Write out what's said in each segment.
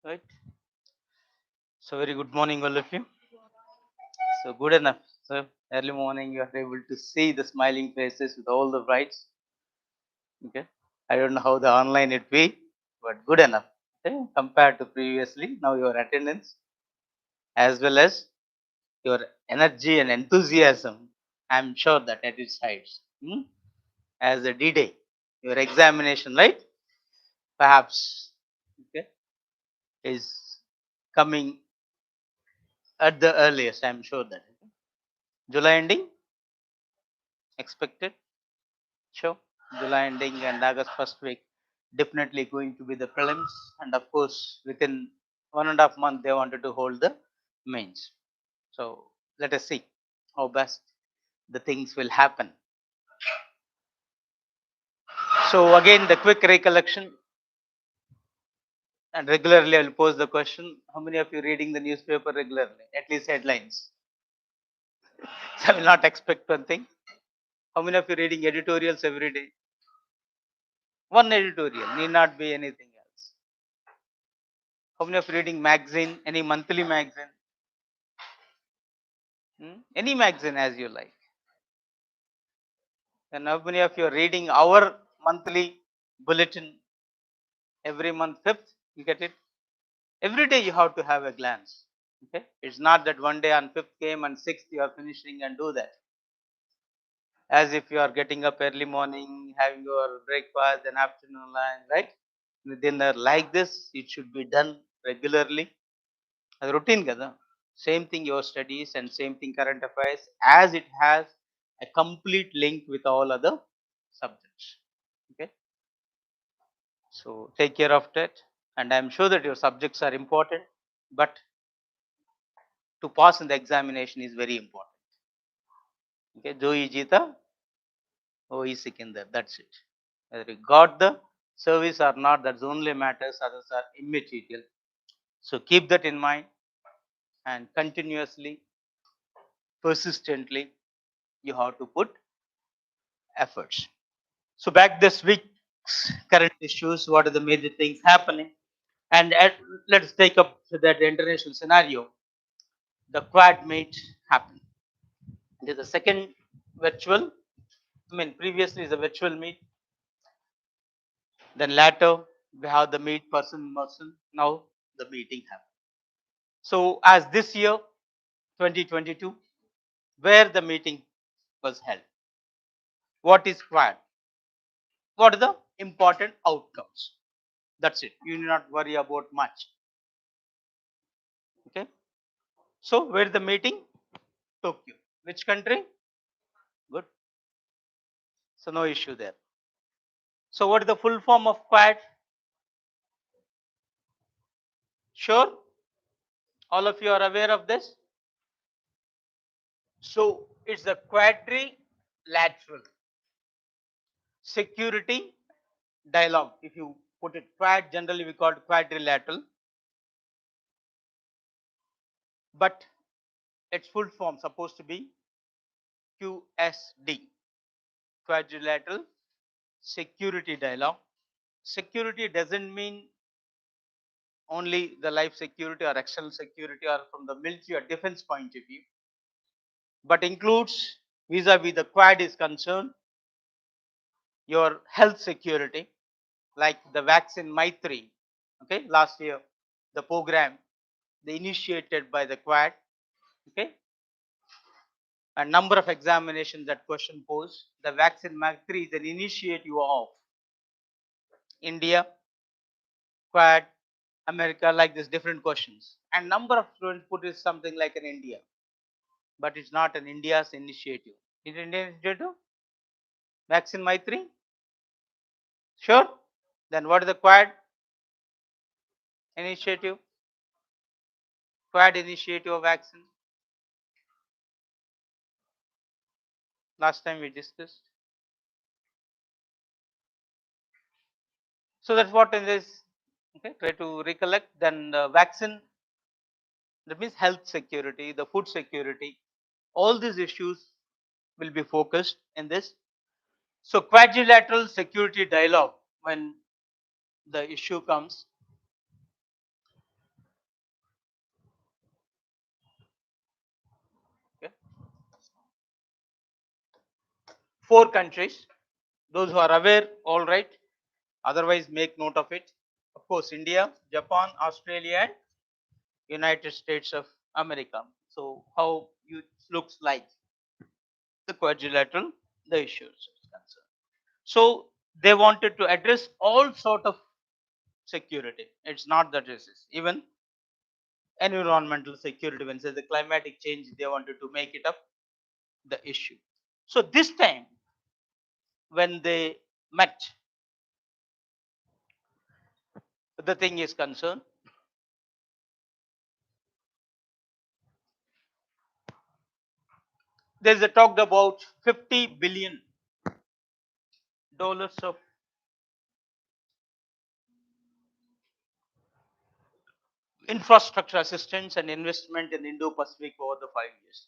Right. So very good morning, all of you. So good enough. So early morning, you are able to see the smiling faces with all the brights. Okay. I don't know how the online it be, but good enough. Okay. Compared to previously, now your attendance as well as your energy and enthusiasm, I'm sure that at its heights. As a D-Day, your examination, right? Perhaps okay, is coming at the earliest. I'm sure that July ending expected. Sure. July ending and August first week definitely going to be the prelims, and of course within 1.5 months they wanted to hold the mains. So let us see how best the things will happen. So again the quick recollection, and regularly I'll pose the question: how many of you reading the newspaper regularly? At least headlines. So I will not expect one thing. How many of you reading editorials every day? One editorial need not be anything else. How many of you reading magazine? Any monthly magazine? Any magazine as you like. And how many of you are reading our monthly bulletin every month, 5th? You get it? Every day you have to have a glance. Okay? It's not that one day on 5th came and 6th you are finishing and do that. As if you are getting up early morning, having your breakfast and afternoon lunch, right? Dinner like this, it should be done regularly. As routine kada. Same thing your studies and same thing current affairs, as it has a complete link with all other subjects. Okay. So take care of that, and I'm sure that your subjects are important, but to pass in the examination is very important. Okay, Jo is Jita, O is Sikandar. That's it. Whether you got the service or not, that's only matters, others are immaterial. So keep that in mind, and continuously, persistently, you have to put efforts. So back this week's current issues, what are the major things happening? And let's take up that international scenario. The quad meet happened. It is the second virtual. I mean, previously is a virtual meet. Then later we have the meet person person. Now the meeting happened. So as this year, 2022, where the meeting was held. What is quad? What are the important outcomes? That's it. You need not worry about much. Okay. So where the meeting? Tokyo. Which country? Good. So no issue there. So what is the full form of quad? Sure. All of you are aware of this. So it's the quadrilateral security dialogue. If you put it quad, generally we call it quadrilateral. But its full form supposed to be QSD, quadrilateral security dialogue. Security doesn't mean only the life security or external security or from the military or defense point of view, but includes vis-a-vis the Quad is concerned, your health security, like the vaccine Maitri, okay, last year, the program they initiated by the Quad, okay, a number of examinations that question posed. The vaccine Maitri is an initiative of India, Quad, America, like this different questions. And number of students put it something like an India, but it's not an India's initiative. Is it Indian initiative? Vaccine Maitri? Sure. Then what is the Quad initiative? Quad initiative of vaccine. Last time we discussed. So that's what in this. Okay, try to recollect. Then the vaccine, that means health security, the food security, all these issues will be focused in this. So quadrilateral security dialogue, when the issue comes, okay, 4 countries, those who are aware, all right, otherwise make note of it. Of course, India, Japan, Australia and United States of America. So how it looks like the quadrilateral, the issues is concerned. So they wanted to address all sort of security. It's not that this is even environmental security. When say the climatic change, they wanted to make it up the issue. So this time, when they met, the thing is concerned. There is a talked about $50 billion of infrastructure assistance and investment in Indo-Pacific over the 5 years.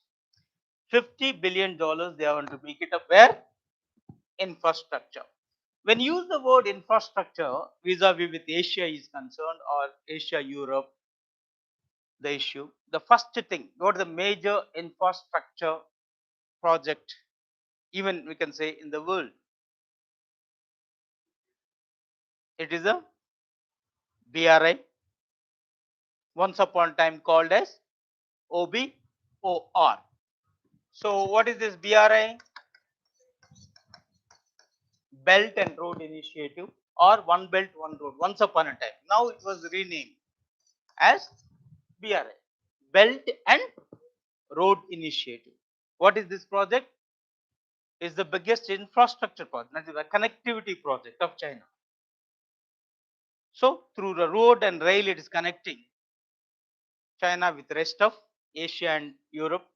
$50 billion they want to make it up where? Infrastructure. When you use the word infrastructure vis-a-vis with Asia is concerned or Asia, Europe, the issue, the first thing, what is the major infrastructure project, even we can say in the world? It is a BRI, once upon a time called as OBOR. So what is this BRI? Belt and Road Initiative, or One Belt One Road, once upon a time. Now it was renamed as BRI, Belt and Road Initiative. What is this project? Is the biggest infrastructure project, that is a connectivity project of China. So through the road and rail, it is connecting China with rest of Asia and Europe,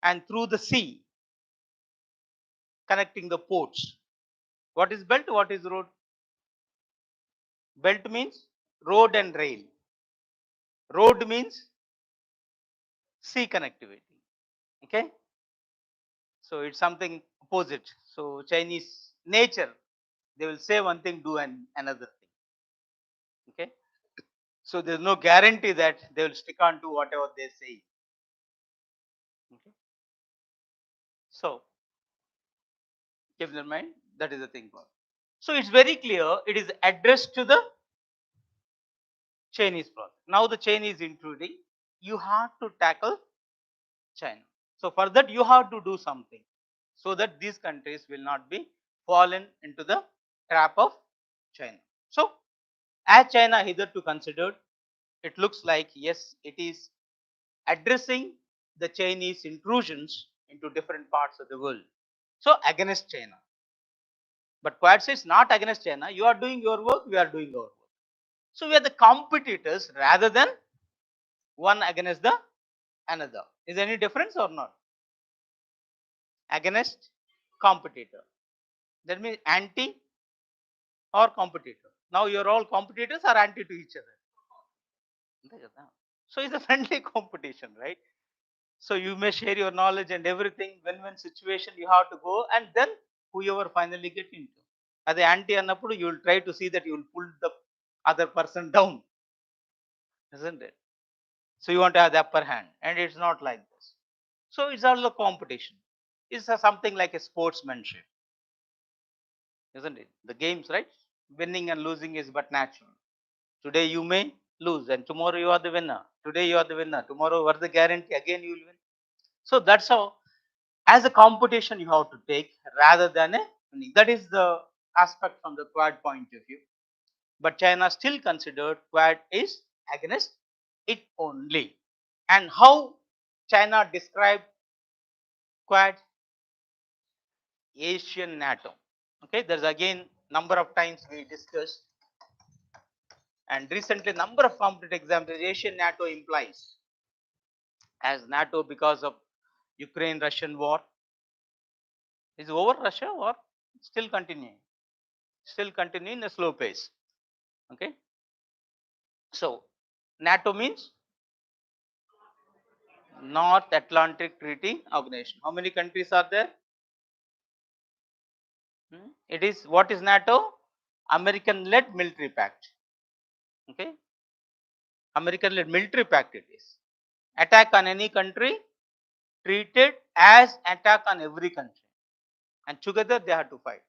and through the sea, connecting the ports. What is belt? What is road? Belt means road and rail. Road means sea connectivity. Okay. So it's something opposite. So Chinese nature, they will say one thing, do another thing. Okay. So there's no guarantee that they will stick on to whatever they say. Okay. So keep in mind, that is the thing. So it's very clear, it is addressed to the Chinese problem. Now the Chinese intruding, you have to tackle China. So for that you have to do something so that these countries will not be fallen into the trap of China. So as China hitherto considered, it looks like yes, it is addressing the Chinese intrusions into different parts of the world. So against China. But Quad says not against China, you are doing your work, we are doing our work. So we are the competitors rather than one against the another. Is there any difference or not? Against competitor. That means anti or competitor. Now you are all competitors or anti to each other. So it's a friendly competition, right? So you may share your knowledge and everything. When situation you have to go, and then whoever finally get into. As the anti annappudu, you will try to see that you will pull the other person down. isn't it? So you want to have the upper hand, and it's not like this. So it's all a competition. It's something like a sportsmanship, isn't it? The games, right? Winning and losing is but natural. Today you may lose, and tomorrow you are the winner. Today you are the winner. Tomorrow, what the guarantee? Again you will win. So that's how, as a competition, you have to take rather than a winning. That is the aspect from the Quad point of view. But China still considered Quad is against it only. And how China described Quad? Asian NATO. Okay, there's again number of times we discussed, and recently number of competitive exams Asian NATO implies as NATO because of Ukraine-Russian war. Is over Russia or still continuing? Still continuing in a slow pace. Okay. So NATO means North Atlantic Treaty Organization. How many countries are there? It is, what is NATO? American-led military pact. Okay. American-led military pact it is. Attack on any country treated as attack on every country, and together they had to fight.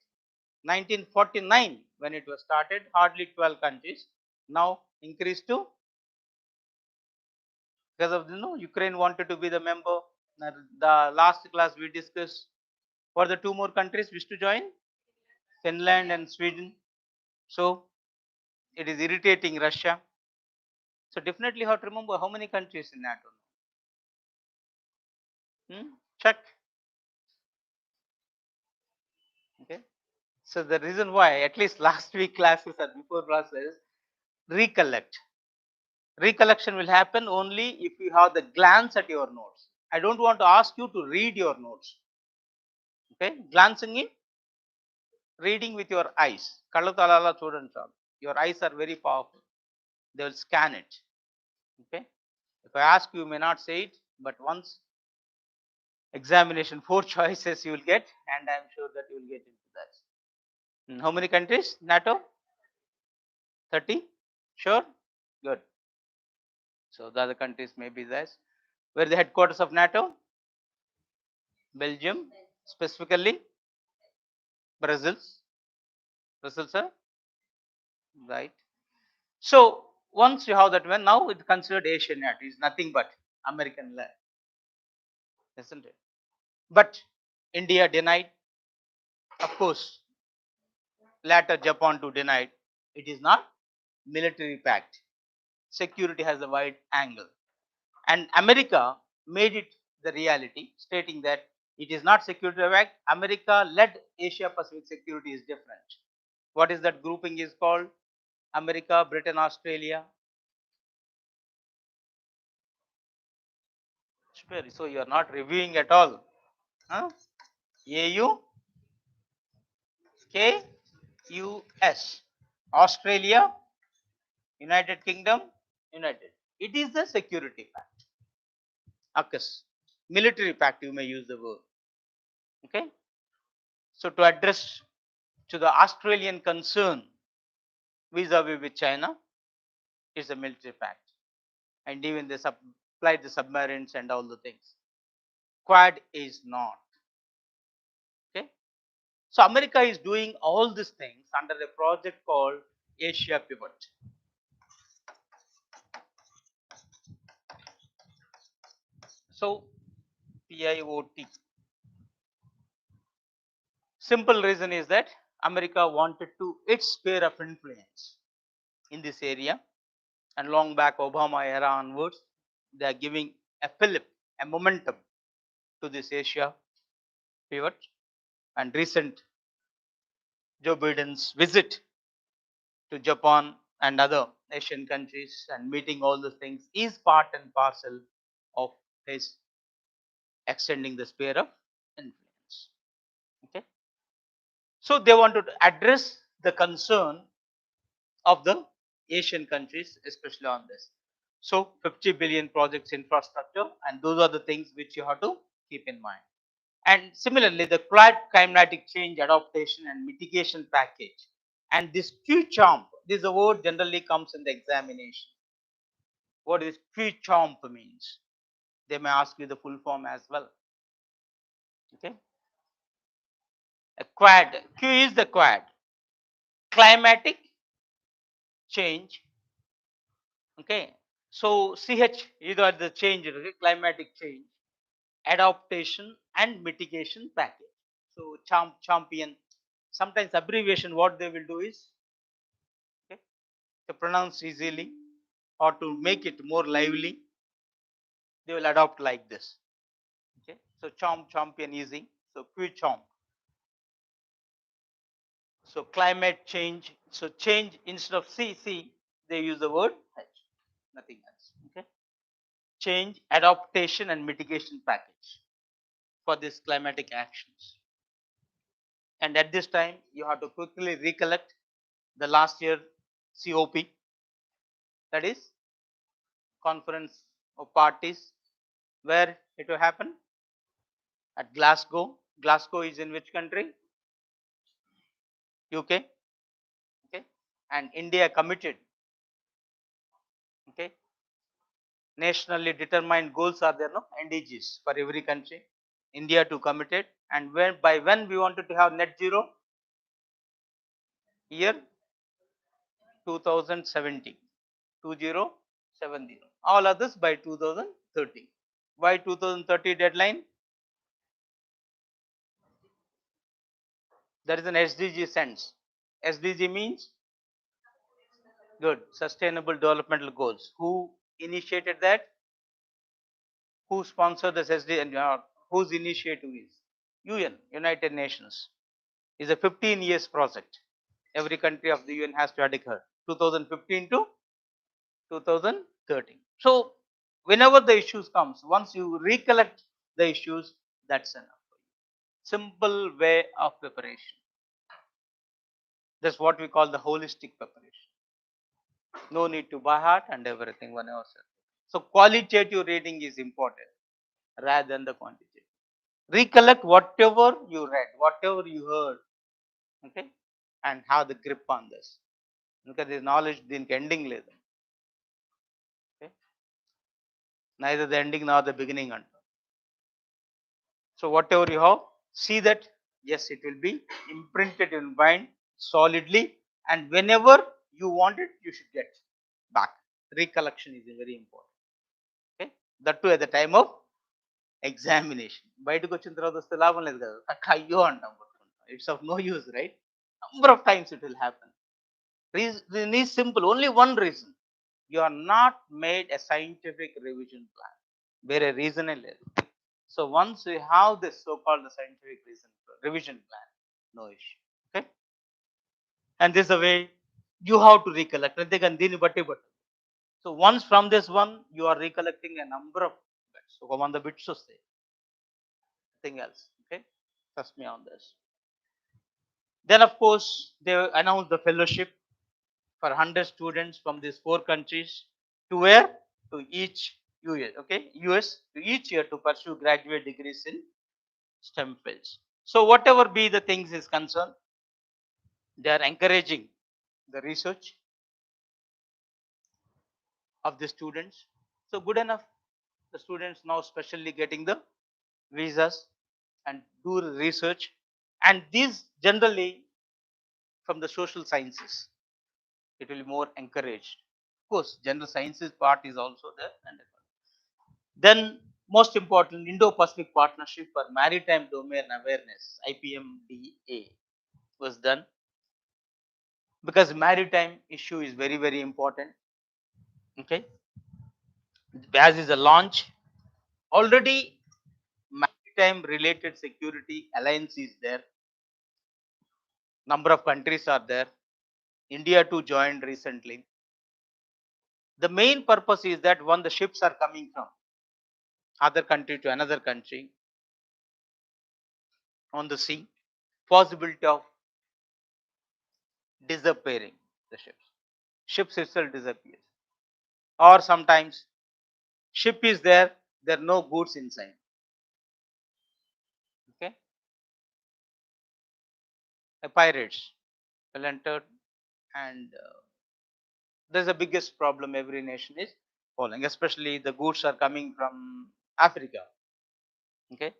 1949 when it was started, hardly 12 countries, now increased to, because of Ukraine wanted to be the member. The last class we discussed, for the two more countries wish to join, Finland and Sweden. So it is irritating Russia. So definitely you have to remember how many countries in NATO. Check. Okay. So the reason why, at least last week classes or before classes, recollect. Recollection will happen only if you have the glance at your notes. I don't want to ask you to read your notes. Okay, glancing in, reading with your eyes. Kallatalala chudandi chalu. Your eyes are very powerful. They will scan it. Okay. If I ask you, you may not say it, but once examination, 4 choices you will get, and I am sure that you will get into that. How many countries? NATO? 30? Sure? Good. So the other countries may be this. Where the headquarters of NATO? Belgium, specifically Brussels. Brussels, sir? Right. So once you have that one, now it's considered Asian NATO. It's nothing but American led, isn't it? But India denied. Of course, later Japan too denied. It is not military pact. Security has a wide angle. And America made it the reality, stating that it is not security pact. America led Asia Pacific security is different. What is that grouping is called? America, Britain, Australia. So you are not reviewing at all. Huh? AU, KUS, Australia, United Kingdom, United. It is the security pact. AUKUS, military pact, you may use the word. Okay. So to address to the Australian concern vis-a-vis with China, it's a military pact, and even they supplied the submarines and all the things. Quad is not. Okay. So America is doing all these things under a project called Asia Pivot. So PIOT. Simple reason is that America wanted to its sphere of influence in this area, and long back Obama era onwards, they are giving a fillip, a momentum to this Asia pivot. And recent Joe Biden's visit to Japan and other Asian countries and meeting all the things is part and parcel of his extending the sphere of influence. Okay. So they wanted to address the concern of the Asian countries, especially on this. So 50 billion projects infrastructure, and those are the things which you have to keep in mind. And similarly, the climatic change adaptation and mitigation package. And this QCHOMP, this award generally comes in the examination. What is QCHOMP means? They may ask you the full form as well. Okay. A quad. Q is the quad. Climatic change. Okay. So CH is the change, okay? Climatic change, adaptation and mitigation package. So champion. Sometimes abbreviation what they will do is, okay, to pronounce easily or to make it more lively, they will adopt like this. Okay. So champion easy. So QCHOMP. So climate change. So change instead of C, they use the word H. Nothing else. Okay. Change, adaptation, and mitigation package for these climatic actions. And at this time, you have to quickly recollect the last year COP, that is Conference of Parties, where it will happen at Glasgow. Glasgow is in which country? UK. Okay. And India committed. Okay. Nationally determined goals are there, no? NDGs for every country. India to committed, and by when we wanted to have net zero? Year 2070. 2070. All others by 2030. Why 2030 deadline? There is an SDG sense. SDG means good, sustainable developmental goals. Who initiated that? Who sponsored this SDG and whose initiative is? UN, United Nations. Is a 15 years project. Every country of the UN has to adhere. 2015 to 2030. So whenever the issues comes, once you recollect the issues, that's enough. Simple way of preparation. That's what we call the holistic preparation. No need to buy heart and everything one ourselves. So qualitative reading is important rather than the quantitative. Recollect whatever you read, whatever you heard, okay, and have the grip on this. Because this knowledge దీనికి ending లేదు. Okay. Neither the ending nor the beginning అంటారు. So whatever you have, see that yes, it will be imprinted in mind solidly, and whenever you want it, you should get back. Recollection is very important. Okay, that too at the time of examination. బయటకు వచ్చిన తర్వాత వస్తే లాభం లేదు కదా, అయ్యో అంటాం. It's of no use, right? Number of times it will happen. Reason is simple, only one reason. You are not made a scientific revision plan. వేరే రీజనే లేదు. So once we have this so-called scientific revision plan, no issue. Okay, and this is the way you have to recollect. So once from this one, you are recollecting a number of bits. So one the bits say nothing else. Okay, trust me on this. Then of course they announced the fellowship for 100 students from these 4 countries to where? To each US. Okay, US to each year to pursue graduate degrees in STEM fields. So whatever be the things is concerned, they are encouraging the research of the students. So good enough. The students now specially getting the visas and do research, and these generally from the social sciences. It will be more encouraged. Of course, general sciences part is also there. And then most important, Indo-Pacific Partnership for Maritime Domain Awareness (IPMDA) was done, because maritime issue is very very important. Okay, as is a launch, already maritime related security alliance is there. Number of countries are there. India too joined recently. The main purpose is that when the ships are coming from other country to another country on the sea, possibility of disappearing the ships. Ships itself disappears. Or sometimes ship is there are no goods inside. Okay, the pirates will enter, and there's the biggest problem every nation is following, especially the goods are coming from Africa. Okay,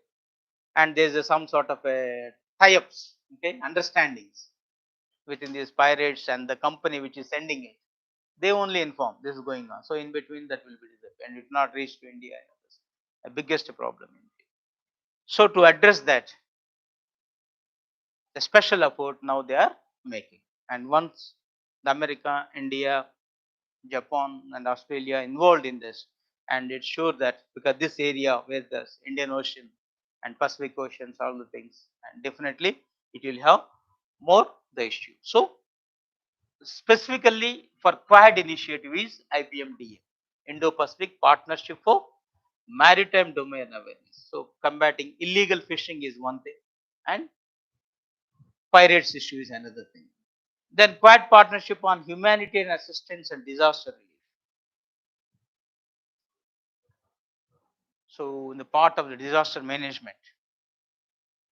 and there's some sort of a tie-ups, okay, understandings within these pirates and the company which is sending it. They only inform this is going on. So in between that will be disappear and it not reach to India. A biggest problem. So to address that, the special effort now they are making. And once the America, India, Japan and Australia involved in this, and it's sure that because this area where the Indian Ocean and Pacific Oceans, all the things, and definitely it will have more the issue. So specifically for Quad initiative is IPMDA, Indo-Pacific Partnership for Maritime Domain Awareness. So combating illegal fishing is one thing, and pirates issue is another thing. Then Quad partnership on humanitarian assistance and disaster relief. So in the part of the disaster management,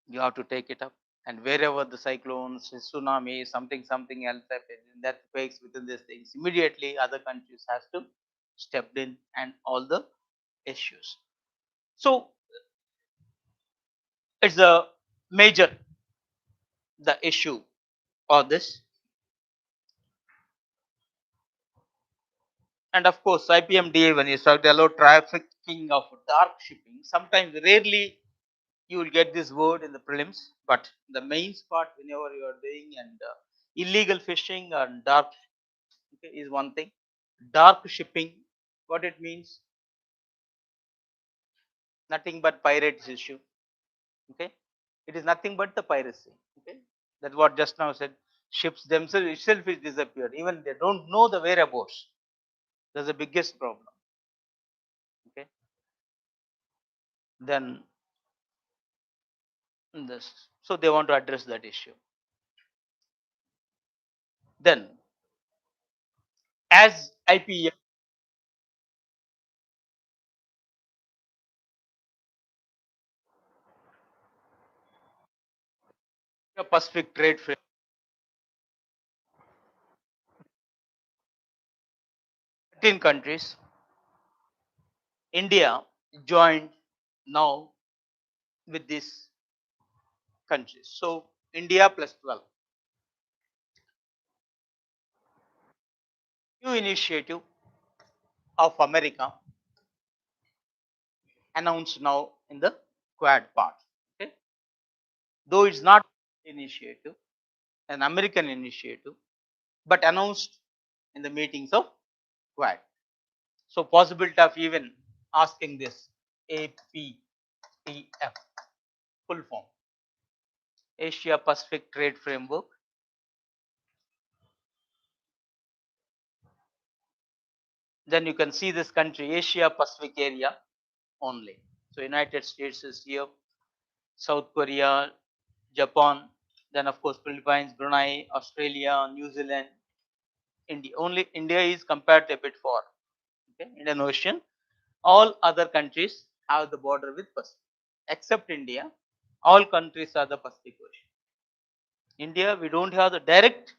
you have to take it up. And wherever the cyclones, tsunami, something else happens, that quakes within these things, immediately other countries has to step in and all the issues. So it's a major the issue of this. And of course, IPMDA, when you start to allow trafficking of dark shipping, sometimes rarely you will get this word in the prelims, but the main part whenever you are doing and illegal fishing and dark, okay, is one thing. Dark shipping, what it means, nothing but pirates issue. Okay, it is nothing but the piracy. Okay, that's what just now said. Ships themselves itself is disappeared. Even they don't know the whereabouts. That's the biggest problem. Okay, then this, so they want to address that issue. Then, as IPF Pacific Trade Frame, 13 countries, India joined now with these countries. So India plus 12. New initiative of America announced now in the Quad part. Okay, though it's not initiative, an American initiative, but announced in the meetings of Quad. So possibility of even asking this APPF full form, Asia Pacific Trade Framework. Then you can see this country, Asia Pacific area only. So United States is here, South Korea, Japan, then of course Philippines, Brunei, Australia, New Zealand, India. Only India is compared a bit far. Okay, Indian Ocean. All other countries have the border with Pacific, except India. All countries are the Pacific Ocean. India, we don't have the direct,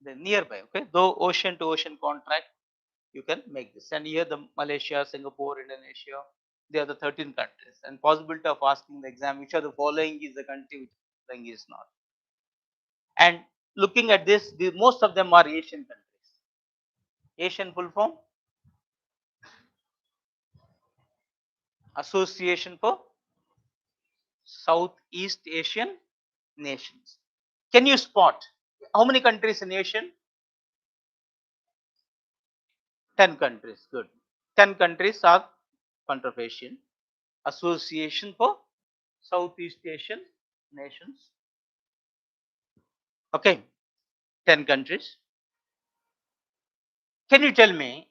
the nearby. Okay, though ocean to ocean contract, you can make this. And here the Malaysia, Singapore, Indonesia, they are the 13 countries. And possibility of asking the exam, which are the following is the country, which following is not. And looking at this, most of them are Asian countries. Asian full form, Association for Southeast Asian Nations. Can you spot how many countries in Asian? 10 countries. Good. 10 countries are Asian. Association for Southeast Asian Nations. Okay, 10 countries. Can you tell me,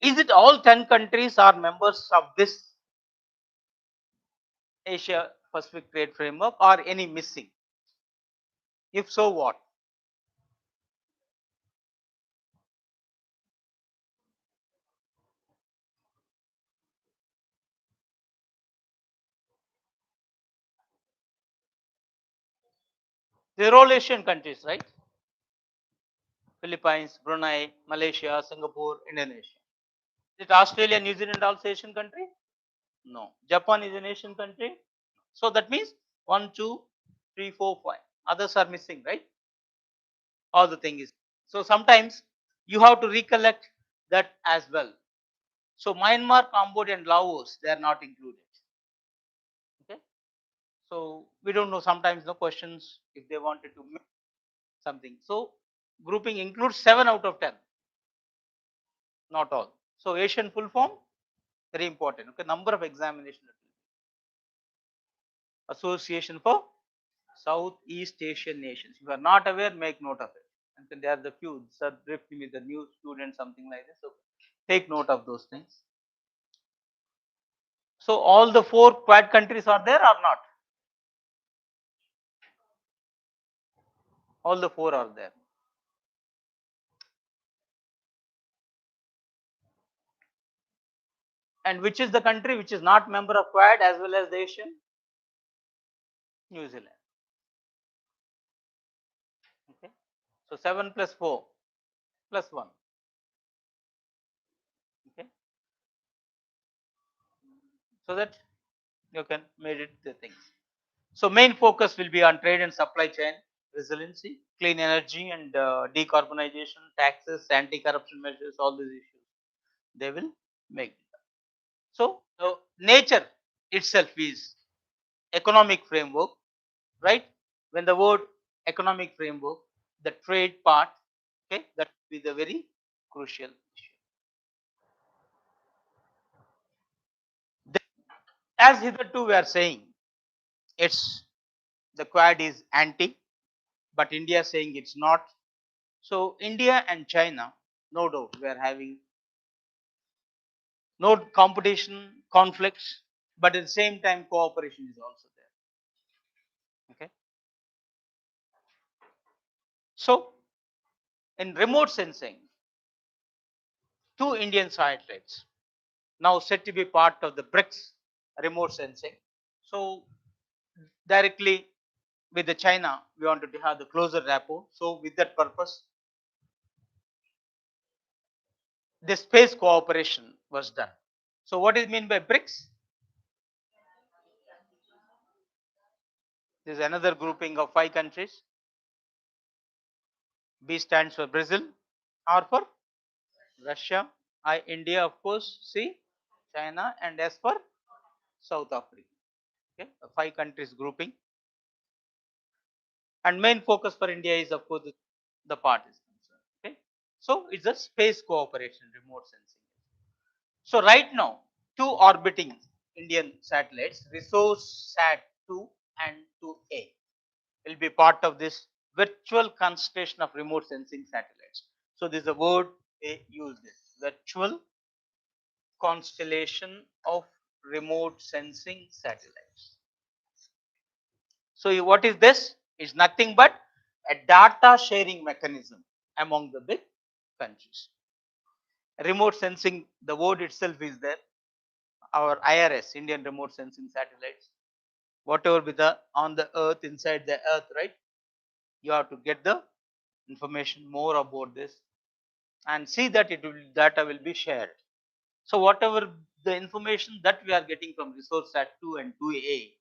is it all 10 countries are members of this Asia Pacific Trade Framework or any missing? If so, what? They're all Asian countries, right? Philippines, Brunei, Malaysia, Singapore, Indonesia. Is Australia, New Zealand also Asian country? No. Japan is an Asian country. So that means 1, 2, 3, 4, 5. Others are missing, right? All the thing is. So sometimes you have to recollect that as well. So Myanmar, Cambodia, and Laos, they are not included. Okay. So we don't know sometimes the questions if they wanted to make something. So grouping includes 7 out of 10, not all. So Asian full form, very important. Okay, number of examination. Association for Southeast Asian nations. If you are not aware, make note of it. And then there are the few, sir, brief me the new student, something like this. So take note of those things. So all the 4 Quad countries are there or not? All the 4 are there. And which is the country which is not member of Quad as well as the Asian? New Zealand. Okay. So 7 plus 4 plus 1. Okay. So that you can made it the things. So main focus will be on trade and supply chain resiliency, clean energy and decarbonization, taxes, anti-corruption measures, all these issues. They will make it. So nature itself is economic framework, right? When the word economic framework, the trade part, okay, that will be the very crucial issue. Then, as hitherto we are saying, it's the Quad is anti, but India is saying it's not. So India and China, no doubt, we are having no competition, conflicts, but at the same time cooperation is also there. Okay. So in remote sensing, 2 Indian satellites now said to be part of the BRICS remote sensing. So directly with the China, we wanted to have the closer rapport. So with that purpose, the space cooperation was done. So what is mean by BRICS? This is another grouping of 5 countries. B stands for Brazil, R for Russia, I India of course, C China, and S for South Africa. Okay, the 5 countries grouping. And main focus for India is of course the part is concerned. Okay, so it's a space cooperation, remote sensing. So right now, 2 orbiting Indian satellites, Resource Sat 2 and 2A, will be part of this virtual constellation of remote sensing satellites. So this is a word they use, this virtual constellation of remote sensing satellites. So what is this? It's nothing but a data sharing mechanism among the big countries. Remote sensing, the word itself is there. Our IRS, Indian remote sensing satellites, whatever with the on the earth, inside the earth, right? You have to get the information more about this and see that data will be shared. So whatever the information that we are getting from Resource Sat 2 and 2A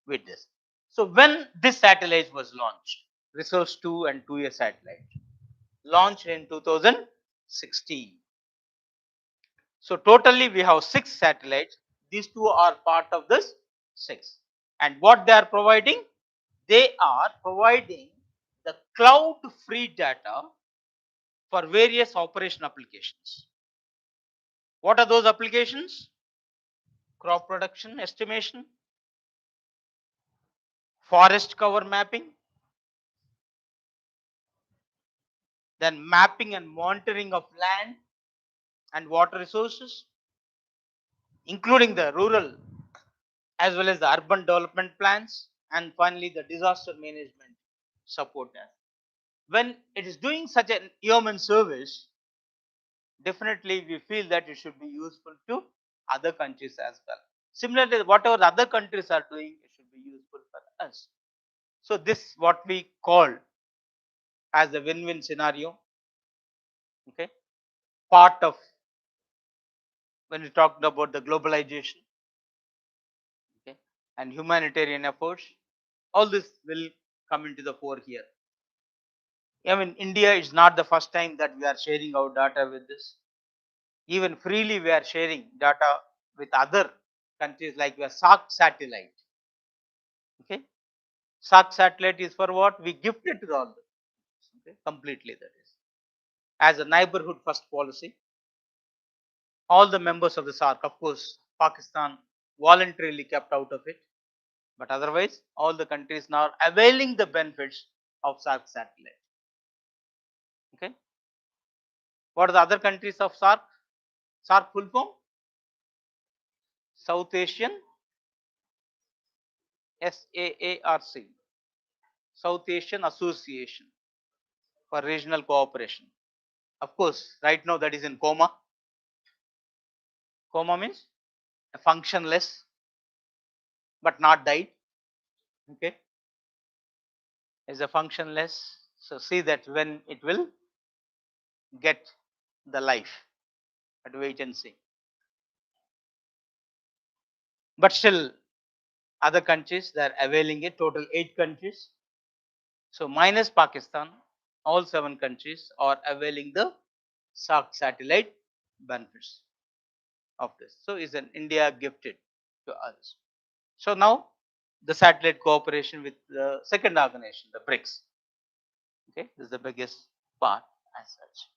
with this. So when this satellite was launched, Resource 2 and 2A satellite launched in 2016. So totally we have 6 satellites. These 2 are part of this 6. And what they are providing? They are providing the cloud free data for various operation applications. What are those applications? Crop production estimation, forest cover mapping, then mapping and monitoring of land and water resources, including the rural as well as the urban development plans, and finally the disaster management support. When it is doing such an human service, definitely we feel that it should be useful to other countries as well. Similarly, whatever the other countries are doing, it should be useful for us. So this what we call as a win-win scenario. Okay, part of when we talked about the globalization, okay, and humanitarian efforts, all this will come into the fore here. I mean, India is not the first time that we are sharing our data with this. Even freely we are sharing data with other countries like we SAC satellite. Okay, SAC satellite is for what? We gift it to all. Okay, completely that is as a neighborhood first policy. All the members of the SARC, of course, Pakistan voluntarily kept out of it, but otherwise, all the countries now are availing the benefits of SARC satellite. Okay, what are the other countries of SARC? SARC full form? South Asian SAARC, South Asian Association for Regional Cooperation. Of course, right now that is in coma. Coma means functionless but not died. Okay, is a functionless. So see that when it will get the life, but wait and see. But still, other countries they are availing it. Total 8 countries. So minus Pakistan, all 7 countries are availing the SARC satellite benefits of this. So is an India gifted to us. So now the satellite cooperation with the second organization, the BRICS. Okay, this is the biggest part as such.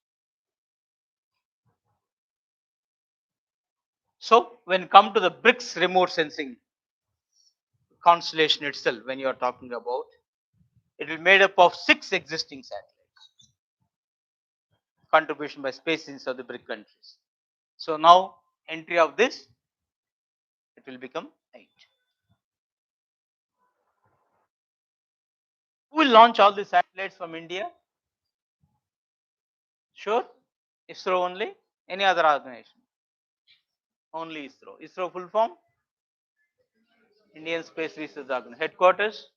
So when come to the BRICS remote sensing constellation itself, when you are talking about, it is made up of 6 existing satellites. Contribution by space agencies of the BRIC countries. So now entry of this, it will become 8. Who will launch all the satellites from India? Sure, ISRO only. Any other organization? Only ISRO. ISRO full form? Indian Space Research Organization. Headquarters?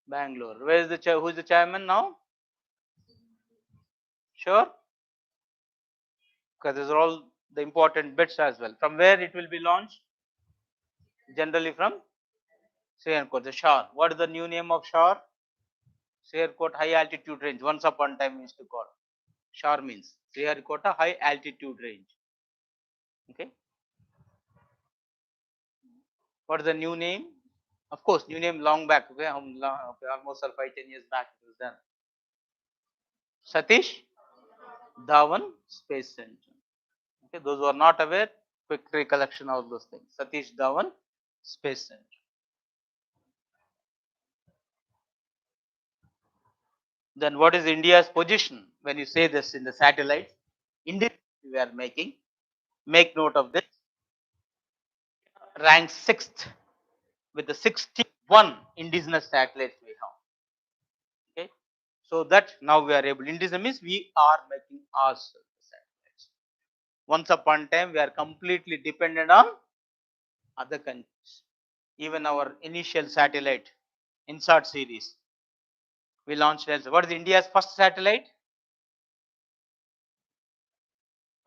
Bangalore. Where is the who is the chairman now? Sure, because these are all the important bits as well. From where it will be launched? Generally from Sriharikota, the SHAR. What is the new name of SHAR? Sriharikota High Altitude Range. Once upon time used to call. SHAR means Sriharikota High Altitude Range. Okay. What is the new name? Of course, new name long back. Okay, almost 5-10 years back it was done. Satish Dhawan Space Center. Okay, those who are not aware, quick recollection of those things. Satish Dhawan Space Center. Then what is India's position when you say this in the satellites? India we are making. Make note of this. Ranked 6th with the 61 indigenous satellites we have. Okay, so that now we are able. Indigenous means we are making ourselves satellites. Once upon time we are completely dependent on other countries. Even our initial satellite, INSAT series, we launched elsewhere. What is India's first satellite?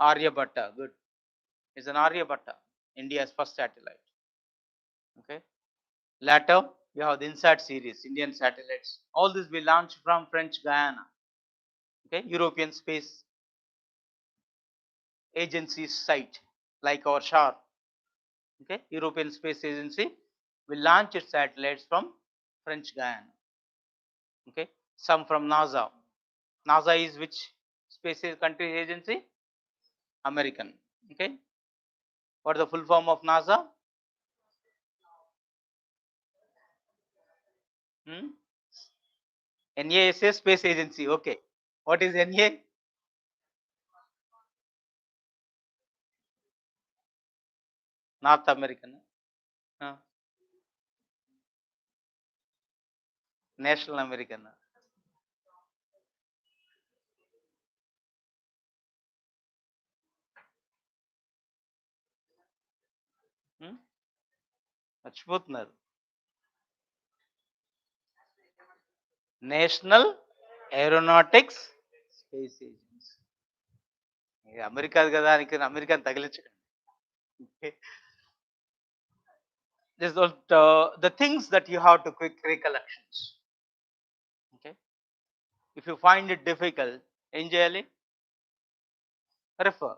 Aryabhatta. Good. It's an Aryabhatta, India's first satellite. Okay. Later, we have the INSAT series, Indian satellites. All this we launched from French Guiana. Okay. European Space Agency site, like our SHAR. Okay. European Space Agency will launch its satellites from French Guiana. Okay. Some from NASA. NASA is which space country agency? American. Okay. What is the full form of NASA? NASA Space Agency. Okay. What is NA? North American. National American. మర్చిపోతున్నారు. National Aeronautics Space Agency. America కదా అని అమెరికాని తగిలించకండి. Okay. This is the things that you have to quick recollections. Okay. If you find it difficult, ఏం చేయాలి? Refer.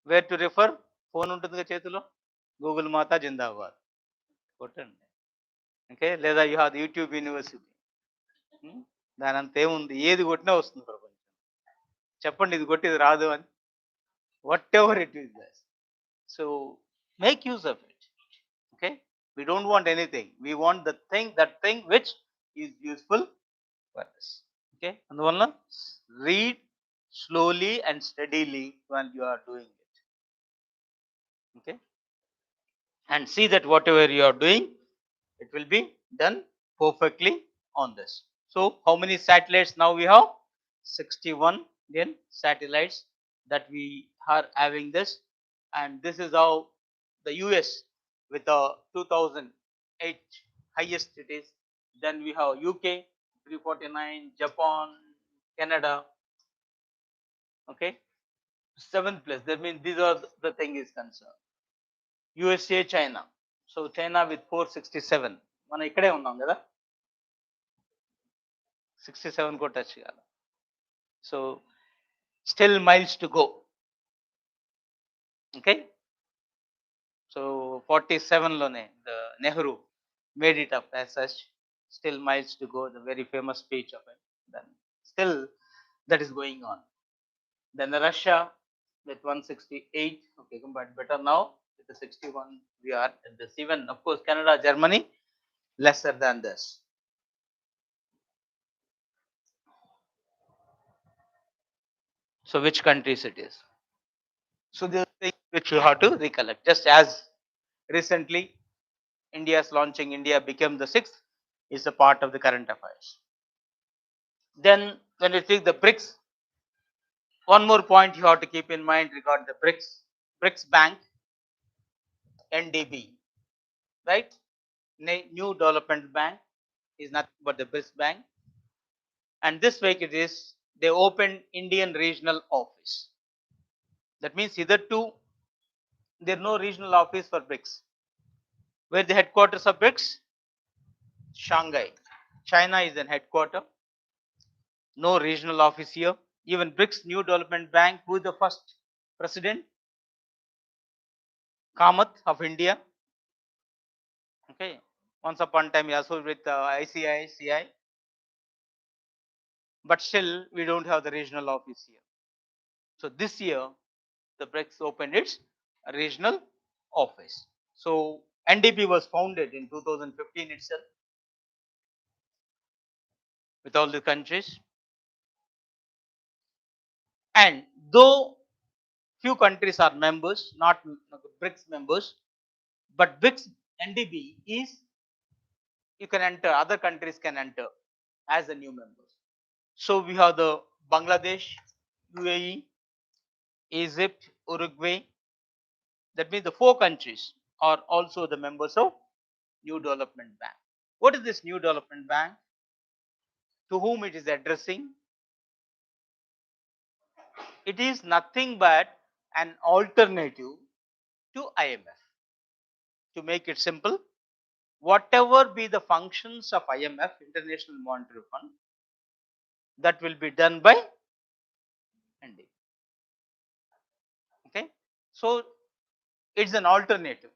Where to refer? Phone ఉంటుంది కదా చేతిలో, Google మాతా జిందాబాద్ కొట్టండి. Okay, లేదా యూ హ్యావ్ యూట్యూబ్ యూనివర్సిటీ, దాని అంత ఏముంది, ఏది కొట్టినా వస్తుంది ప్రపంచం. చెప్పండి ఇది కొట్టి ఇది రాదు అని, what ever it is that. So make use of it. Okay, we don't want anything, we want that thing which is useful for us. Okay, అందువల్ల read slowly and steadily while you are doing it. Okay, and see that whatever you are doing, it will be done perfectly on this. So how many satellites now we have? 61 Indian satellites that we are having this, and this is how the US with the 2008 highest it is. Then we have UK 349, Japan, Canada. Okay, 7th place. That means these are the thing is concerned. USA, China. So China with 467. మనం ఇక్కడే ఉన్నాం కదా, 67 కూడా touch చేయాలి. So still miles to go. Okay, so 47 lone the Nehru made it up as such. Still miles to go, the very famous speech of it. Then still that is going on. Then the Russia with 168. Okay, but better now with the 61 we are at this. Even of course Canada, Germany lesser than this. So which countries it is? So the thing which you have to recollect. Just as recently India's launching, India became the 6th, is a part of the current affairs. Then when you take the BRICS, one more point you have to keep in mind regarding the BRICS. BRICS Bank, NDB, right? New Development Bank is nothing but the BRICS Bank. And this week it is, they opened Indian regional office. That means hitherto there is no regional office for BRICS. Where the headquarters of BRICS? Shanghai. China is the headquarter. No regional office here. Even BRICS New Development Bank, who is the first president? Kamath of India. Okay, once upon a time he also with ICI, but still we don't have the regional office here. So this year the BRICS opened its regional office. So NDP was founded in 2015 itself with all the countries, and though few countries are members, not BRICS members, but BRICS NDB is, you can enter, other countries can enter as the new members. So we have the Bangladesh, UAE, Egypt, Uruguay. That means the 4 countries are also the members of New Development Bank. What is this New Development Bank? To whom it is addressing? It is nothing but an alternative to IMF. To make it simple, whatever be the functions of IMF, International Monetary Fund, that will be done by NDB. Okay, so it's an alternative,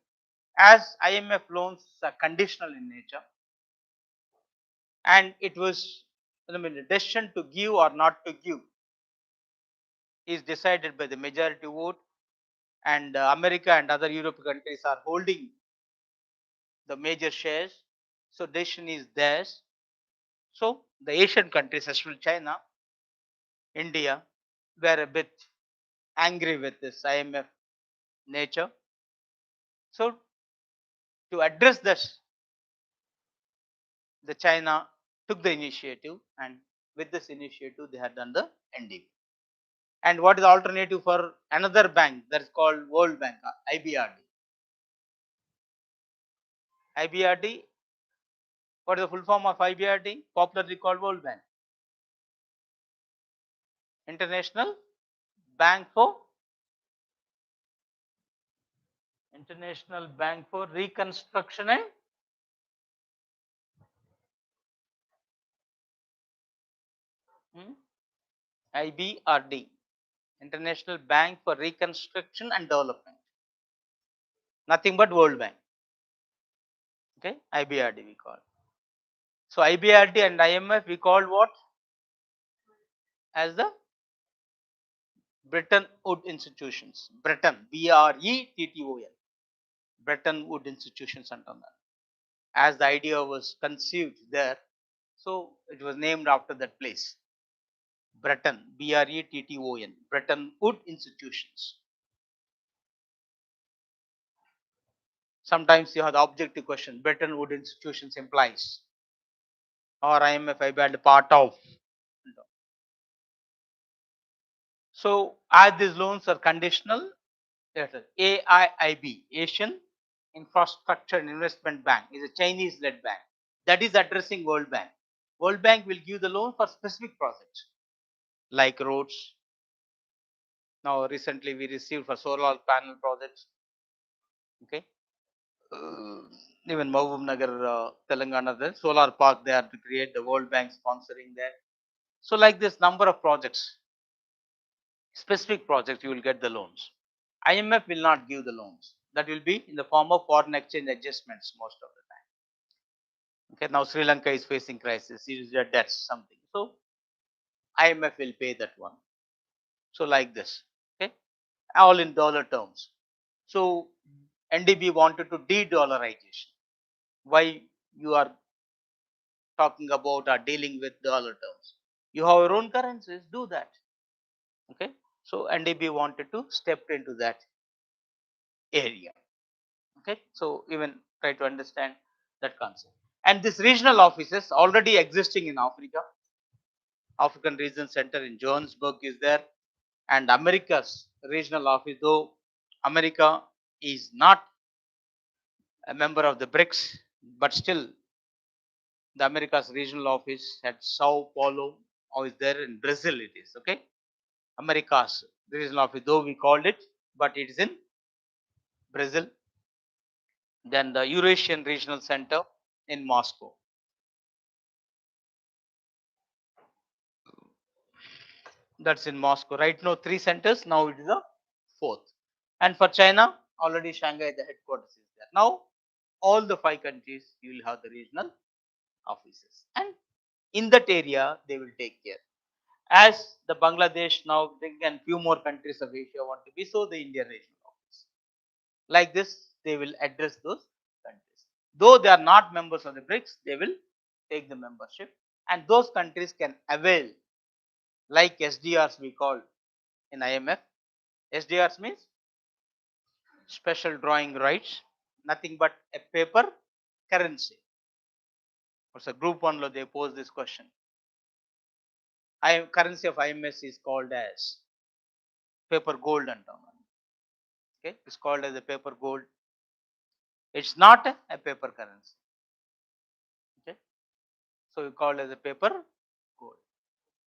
as IMF loans are conditional in nature, and it was, the decision to give or not to give is decided by the majority vote, and America and other European countries are holding the major shares, so decision is theirs. So the Asian countries, especially China, India, were a bit angry with this IMF nature. So to address this, the China took the initiative, and with this initiative they had done the NDB. And what is the alternative for another bank that is called World Bank, IBRD? IBRD, what is the full form of IBRD? Popularly called World Bank. International Bank for International Bank for Reconstruction and IBRD, International Bank for Reconstruction and Development. Nothing but World Bank. Okay, IBRD we call. So IBRD and IMF we called what? As the Bretton Woods institutions. Bretton, BRETTON. Bretton Woods institutions అంటున్నారు. As the idea was conceived there, so it was named after that place. Bretton, BRETTON, Bretton Woods institutions. Sometimes you have the objective question, Bretton Woods institutions implies, or IMF, IBRD part of. So as these loans are conditional, AIIB, Asian Infrastructure and Investment Bank, is a Chinese-led bank that is addressing World Bank. World Bank will give the loan for specific projects like roads. Now recently we received for solar panel projects. Okay. Even Mahbub Nagar, Telangana, the solar park they are to create, the World Bank sponsoring that. So like this number of projects, specific projects you will get the loans. IMF will not give the loans. That will be in the form of foreign exchange adjustments most of the time. Okay, now Sri Lanka is facing crisis, it is their debts something. So IMF will pay that one. So like this, okay, all in dollar terms. So NDB wanted to de-dollarization. Why you are talking about or dealing with dollar terms? You have your own currencies, do that. Okay, so NDB wanted to step into that area. Okay, so even try to understand that concept. And this regional offices already existing in Africa. African Region Center in Johannesburg is there, and America's regional office, though America is not a member of the BRICS, but still the America's regional office at Sao Paulo or is there in Brazil it is, okay. America's regional office, though we called it, but it is in Brazil. Then the Eurasian Regional Center in Moscow. That's in Moscow. Right now, 3 centers. Now it is a 4th. And for China, already Shanghai, the headquarters is there. Now, all the 5 countries, you will have the regional offices. And in that area, they will take care. As the Bangladesh now, and few more countries of Asia want to be, so the Indian regional office. Like this, they will address those countries. Though they are not members of the BRICS, they will take the membership. And those countries can avail, like SDRs we call in IMF. SDRs means special drawing rights, nothing but a paper currency. What's a group 1 lo they pose this question. Currency of IMS is called as paper gold and okay, it's called as a paper gold. It's not a paper currency. Okay, so we call it as a paper gold.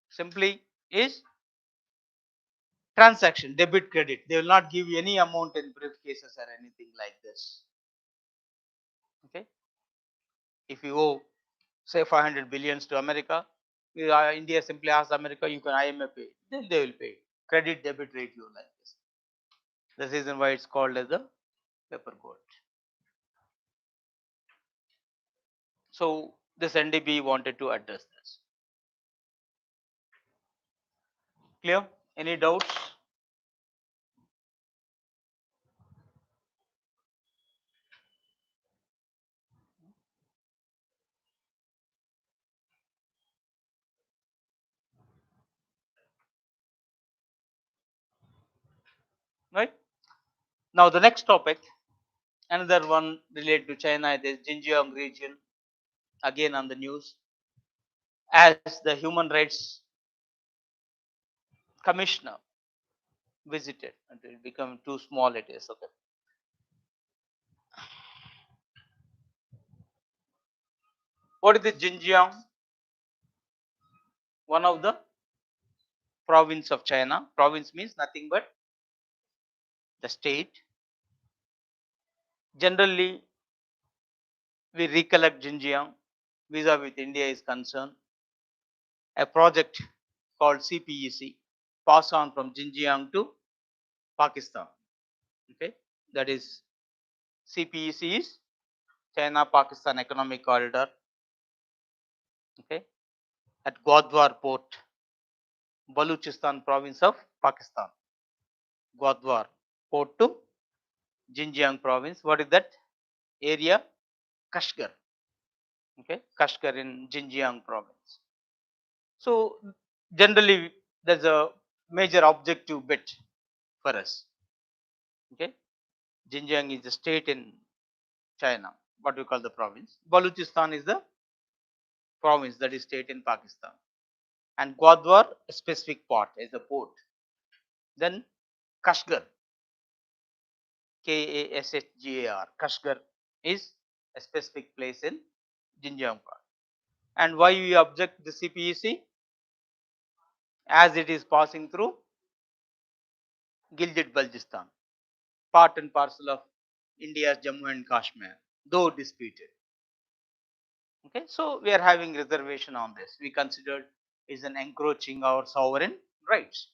Simply is transaction, debit, credit. They will not give you any amount in briefcases or anything like this. Okay, if you owe say 500 billions to America, India simply asks America, you can IMF pay, then they will pay. Credit debit ratio like this. The reason why it's called as the paper gold. So this NDB wanted to address this. Clear? Any doubts? Right? Now the next topic, another one related to China, it is Xinjiang region, again on the news, as the human rights commissioner visited, and it will become too small it is, okay. What is the Xinjiang? One of the province of China. Province means nothing but the state. Generally, we recollect Xinjiang vis-a-vis India is concerned. A project called CPEC pass on from Xinjiang to Pakistan. Okay, that is CPEC is China-Pakistan Economic Corridor. Okay, at Gwadwar Port, Baluchistan province of Pakistan. Gwadwar Port to Xinjiang province. What is that area? Kashgar. Okay, Kashgar in Xinjiang province. So generally, there's a major objective bit for us. Okay, Xinjiang is the state in China, what we call the province. Baluchistan is the province, that is state in Pakistan. And Gwadwar, a specific part, is a port. Then Kashgar, Kashgar, Kashgar is a specific place in Xinjiang part. And why we object the CPEC? As it is passing through Gilgit-Baltistan, part and parcel of India's Jammu and Kashmir, though disputed. Okay, so we are having reservation on this. We considered is an encroaching our sovereign rights,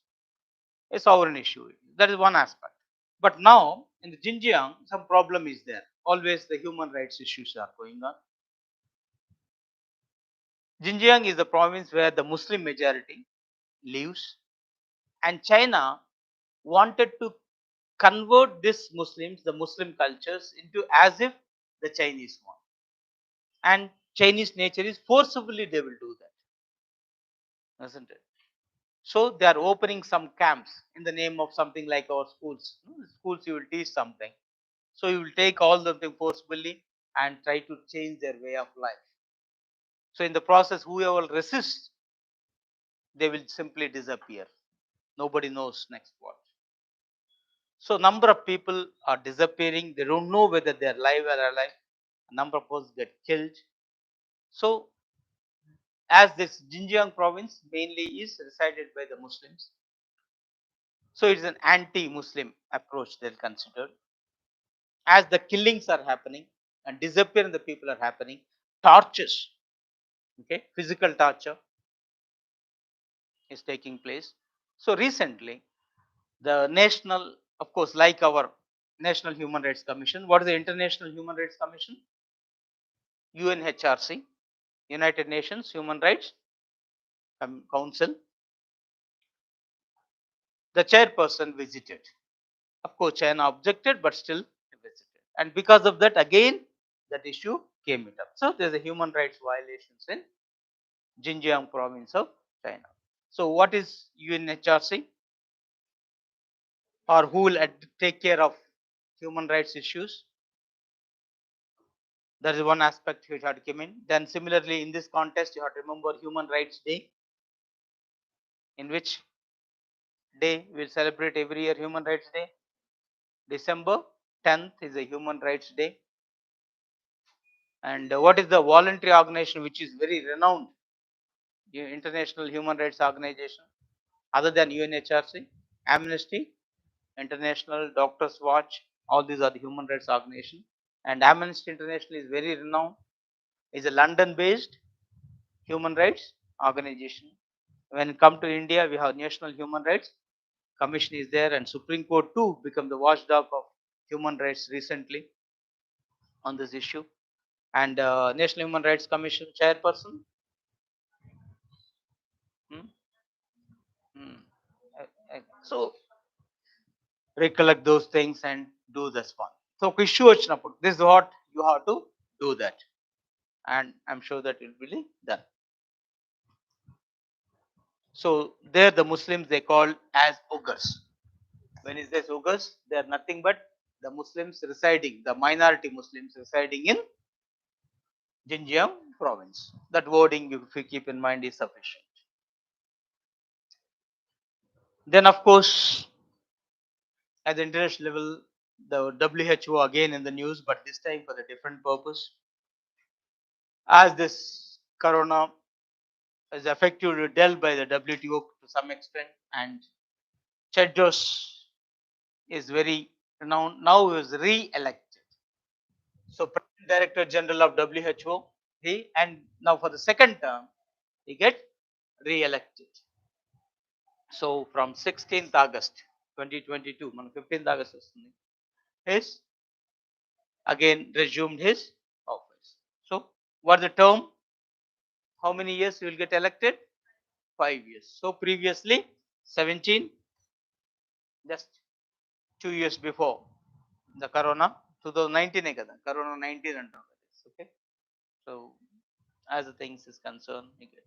a sovereign issue. That is one aspect. But now in the Xinjiang, some problem is there. Always the human rights issues are going on. Xinjiang is the province where the Muslim majority lives, and China wanted to convert these Muslims, the Muslim cultures, into as if the Chinese one. And Chinese nature is forcibly they will do that, isn't it? So they are opening some camps in the name of something like our schools. Schools you will teach something. So you will take all the thing forcibly and try to change their way of life. So in the process, whoever resists, they will simply disappear. Nobody knows next what. So number of people are disappearing. They don't know whether they are alive or alive. A number of us get killed. So as this Xinjiang province mainly is resided by the Muslims, so it is an anti-Muslim approach they'll consider. As the killings are happening and disappearing the people are happening, tortures, okay, physical torture is taking place. So recently, the national, of course, like our National Human Rights Commission, what is the International Human Rights Commission? UNHRC, United Nations Human Rights Council. The chairperson visited. Of course, China objected, but still visited. And because of that, again, that issue came it up. So there's a human rights violations in Xinjiang province of China. So what is UNHRC, or who will take care of human rights issues? That is one aspect which had come in. Then similarly, in this context, you have to remember Human Rights Day, in which day we will celebrate every year Human Rights Day. December 10th is a Human Rights Day. And what is the voluntary organization which is very renowned, international human rights organization, other than UNHRC? Amnesty International, Doctors Watch, all these are the human rights organization. And Amnesty International is very renowned, is a London based human rights organization. When it comes to India, we have National Human Rights Commission is there, and Supreme Court too become the watchdog of human rights recently on this issue. And National Human Rights Commission chairperson, hmm? Hmm. So recollect those things and do this one. So issue వచ్చినప్పుడు, this is what you have to do that, and I'm sure that it will be done. So there the Muslims they call as Uyghurs. When is this Uyghurs? They are nothing but the Muslims residing, the minority Muslims residing in Xinjiang province. That wording, if you keep in mind, is sufficient. Then of course, at the international level, the WHO again in the news, but this time for a different purpose. As this corona is effectively dealt by the WTO to some extent, and Tedros is very renowned. Now he is re-elected. So President Director General of WHO, he, and now for the second term, he get re-elected. So from 16th August 2022, 15th August is again resumed his office. So what the term? How many years you will get elected? 5 years. So previously 17, just 2 years before the corona, 2019 kada, corona 19 and okay. So as the things is concerned, he gets.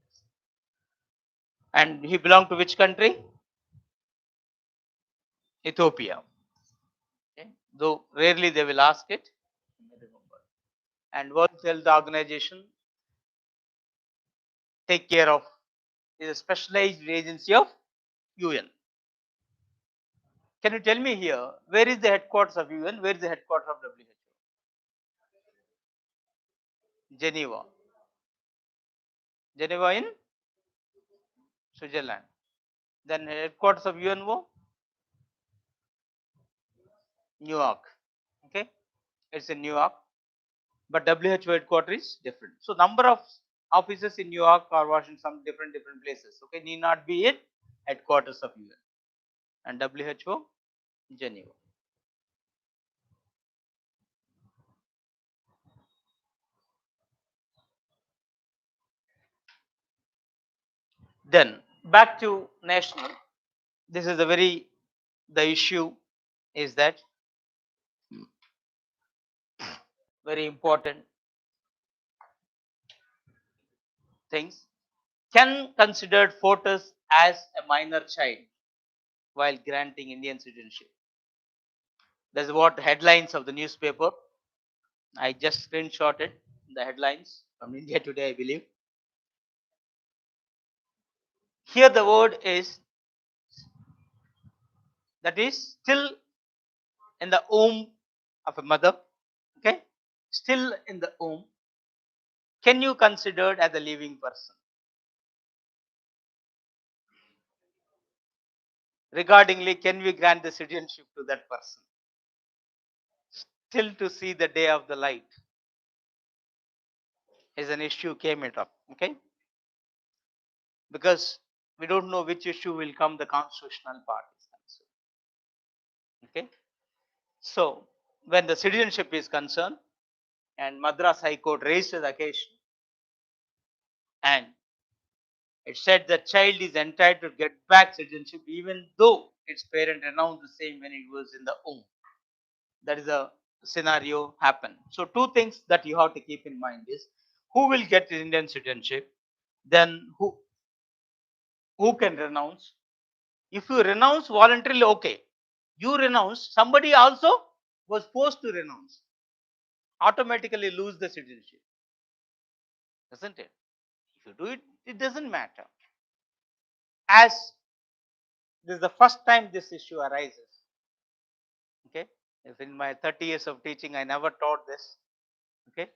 And he belonged to which country? Ethiopia. Okay. Though rarely they will ask it. And World Health Organization take care of is a specialized agency of UN. Can you tell me here, where is the headquarters of UN? Where is the headquarters of WHO? Geneva. Geneva in Switzerland. Then headquarters of UNO? New York. Okay. It's in New York. But WHO headquarters is different. So number of offices in New York or Washington, some different places. Okay. Need not be in headquarters of UN. And WHO, Geneva. Then back to national. This is the issue is that very important things. Can considered photos as a minor child while granting Indian citizenship. That's what headlines of the newspaper. I just screenshotted the headlines from India Today, I believe. Here the word is that is still in the womb of a mother. Okay, still in the womb. Can you consider it as a living person? Regardingly, can we grant the citizenship to that person? Still to see the day of the light is an issue came it up. Okay, because we don't know which issue will come the constitutional part is concerned. Okay, so when the citizenship is concerned, and Madras High Court raised the occasion, and it said the child is entitled to get back citizenship even though its parent renounced the same when it was in the womb. That is a scenario happen. So two things that you have to keep in mind is who will get Indian citizenship, then who can renounce. If you renounce voluntarily, okay. You renounce, somebody also was forced to renounce. Automatically lose the citizenship. Doesn't it? If you do it, it doesn't matter. As this is the first time this issue arises. Okay. If in my 30 years of teaching, I never taught this. Okay.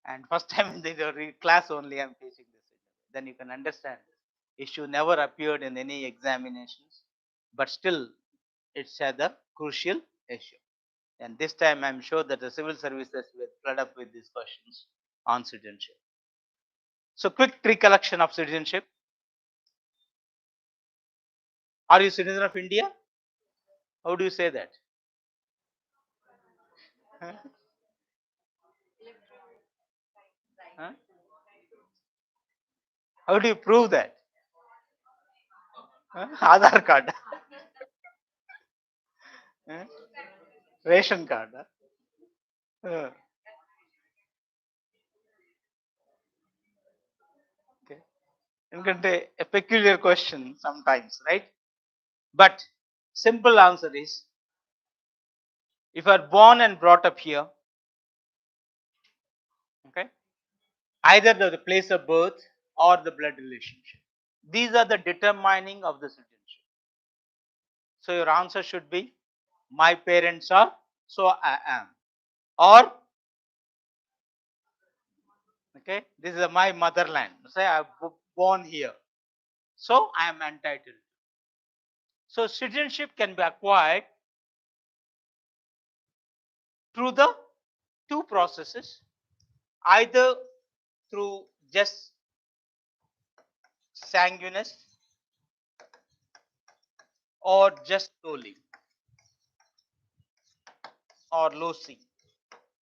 And first time in the class only I'm teaching this. Then you can understand this issue never appeared in any examinations, but still it's a crucial issue. And this time I'm sure that the civil services will flood up with these questions on citizenship. So quick recollection of citizenship. Are you citizen of India? How do you say that? Huh? Huh? How do you prove that? Huh? Aadhaar card. Huh? Ration card. Huh? Okay. ఎందుకంటే a peculiar question sometimes, right? But simple answer is if you are born and brought up here, okay, either the place of birth or the blood relationship. These are the determining of the citizenship. So your answer should be my parents are, so I am. Or okay, this is my motherland. Say I was born here, so I am entitled. So citizenship can be acquired through the two processes, either through just sanguineous or just lowly or low C.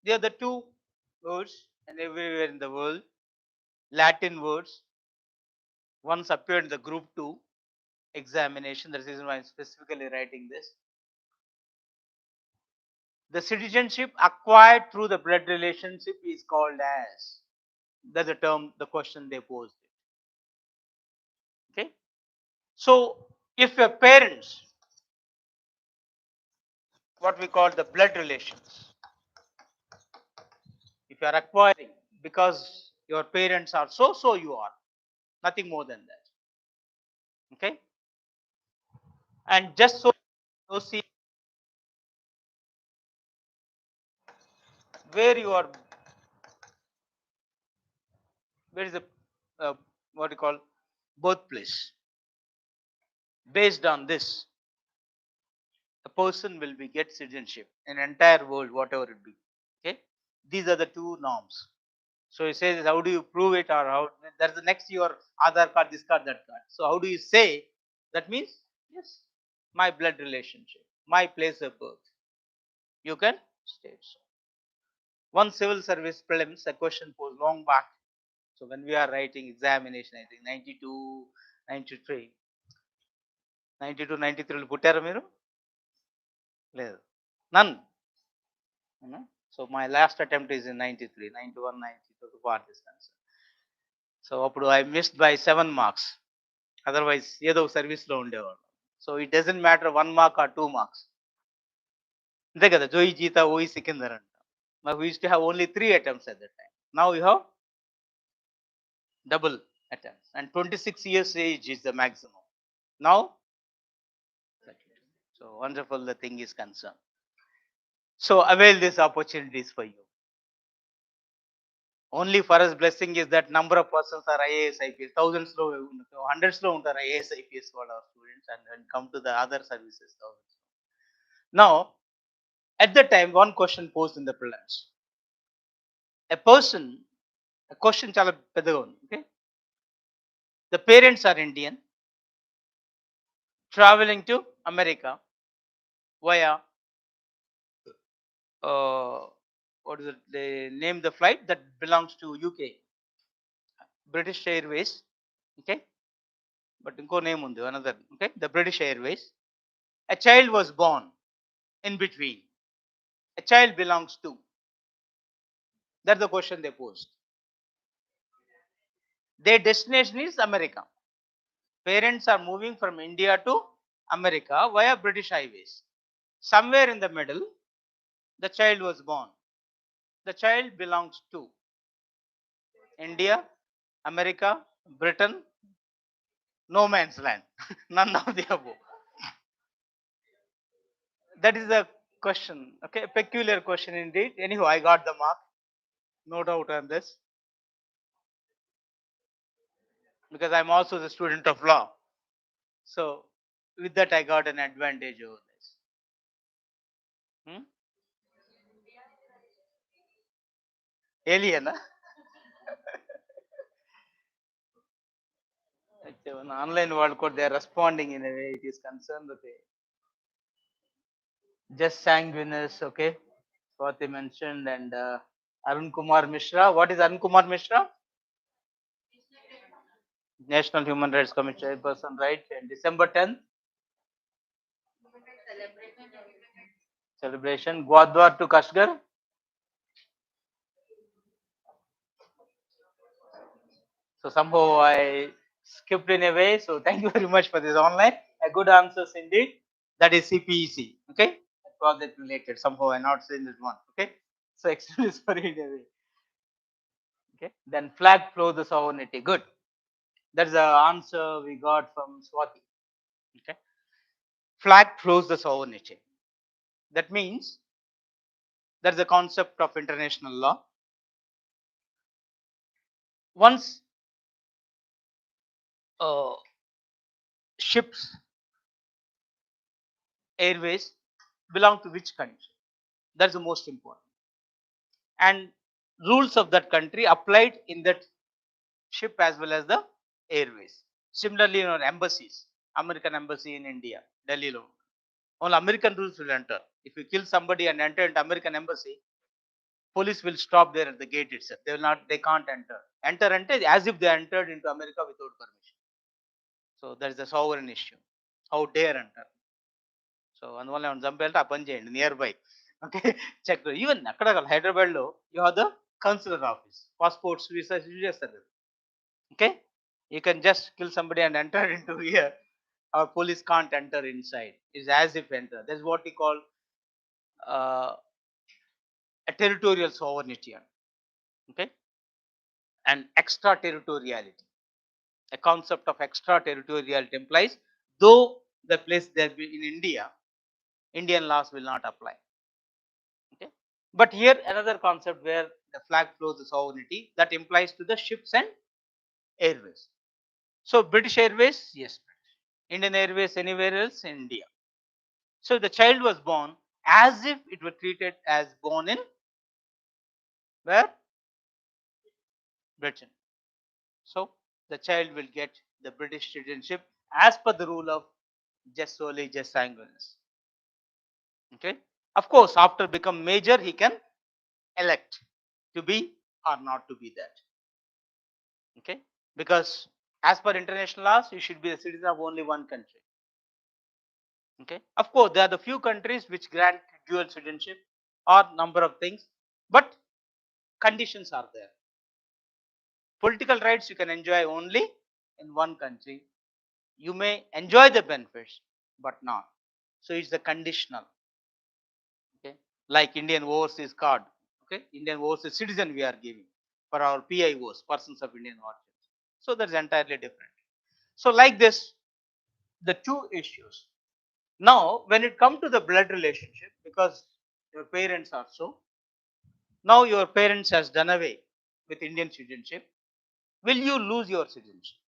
They are the two words, and everywhere in the world, Latin words once appeared in the group 2 examination. That's the reason why I'm specifically writing this. The citizenship acquired through the blood relationship is called as, that's the term, the question they posed. Okay. So if your parents, what we call the blood relations, if you are acquiring because your parents are so you are, nothing more than that. Okay. And just so see where you are, where is the what you call birthplace. Based on this, a person will be get citizenship in entire world, whatever it be. Okay, these are the two norms. So it says, how do you prove it, or how? That's the next your Aadhaar card, this card, that card. So how do you say? That means yes, my blood relationship, my place of birth. You can state so. One civil service prelims, a question posed long back. So when we are writing examination, I think 92, 93, 92, 93 పుట్టారా మీరు? లేదు. None. So my last attempt is in 93, 91, 92 to part this answer. So అప్పుడు I missed by 7 marks. Otherwise ఏదో service లో ఉండేవాడు. So it doesn't matter 1 mark or 2 marks. అంతే కదా, జోయి జీతా ఓయి సికిందర్ అంట. But we used to have only 3 attempts at that time. Now you have double attempts, and 26 years age is the maximum. Now, so wonderful the thing is concerned. So avail these opportunities for you. Only for us blessing is that number of persons are IAS, IPS, thousands లో, hundreds లో ఉంటారు IAS, IPS all our students, and come to the other services. Now, at that time, one question posed in the prelims. A question చాలా పెద్దగా ఉంది. Okay, the parents are Indian, traveling to America via what is it? They name the flight that belongs to UK, British Airways. Okay, but inko name undi another. Okay, the British Airways. A child was born in between. A child belongs to. That's the question they posed. Their destination is America. Parents are moving from India to America via British Highways. Somewhere in the middle, the child was born. The child belongs to India, America, Britain, no man's land. None of the above. That is the question. Okay, a peculiar question indeed. Anyhow, I got the mark. No doubt on this. Because I'm also the student of law. So with that I got an advantage over this. Alien, huh? Online world code, they are responding in a way it is concerned with it. Just sanguineous, okay, what they mentioned, and Arun Kumar Mishra. What is Arun Kumar Mishra? National Human Rights Commission person, right? And December 10th celebration. Gwadwar to Kashgar. So somehow I skipped in a way. So thank you very much for this online. A good answers indeed. That is CPEC. Okay, project related. Somehow I not saying this one. Okay, so extremely sorry in a way. Okay, then flag flow the sovereignty. Good. That's the answer we got from Swati. Okay, flag flows the sovereignty. That means that's the concept of international law. Once ships airways belong to which country. That's the most important. And rules of that country applied in that ship as well as the airways. Similarly, in our embassies, American embassy in India, Delhi lo, only American rules will enter. If you kill somebody and enter into American embassy, police will stop there at the gate itself. They will not. They can't enter. Enter as if they entered into America without permission. So there is a sovereign issue. How dare enter? So అందువల్ల ఏమైనా చంపేయాలంటే ఆ పని చేయండి near by. Okay check even అక్కడ హైదరాబాద్లో you have the consular office passports visas use చేస్తారు కదా. Okay, you can just kill somebody and enter into here. Our police can't enter inside. It's as if enter. That's what we call uh, a territorial sovereignty. Okay, and extraterritoriality. A concept of extraterritoriality implies though the place there be in India, Indian laws will not apply. Okay, but here another concept where the flag flows the sovereignty that implies to the ships and airways. So British Airways, yes. Indian Airways anywhere else in India. So the child was born as if it were treated as born in where? Britain. So the child will get the British citizenship as per the rule of jus soli, jus sanguinis. Okay. Of course, after become major, he can elect to be or not to be that. Okay. Because as per international laws, you should be a citizen of only one country. Okay. Of course, there are the few countries which grant dual citizenship or number of things, but conditions are there. Political rights you can enjoy only in one country. You may enjoy the benefits, but not. So it's the conditional. Okay, like Indian overseas card. Okay, Indian overseas citizen we are giving for our PIOs, persons of Indian origin. So that's entirely different. So like this, the two issues. Now, when it comes to the blood relationship, because your parents are so, now your parents has done away with Indian citizenship, will you lose your citizenship?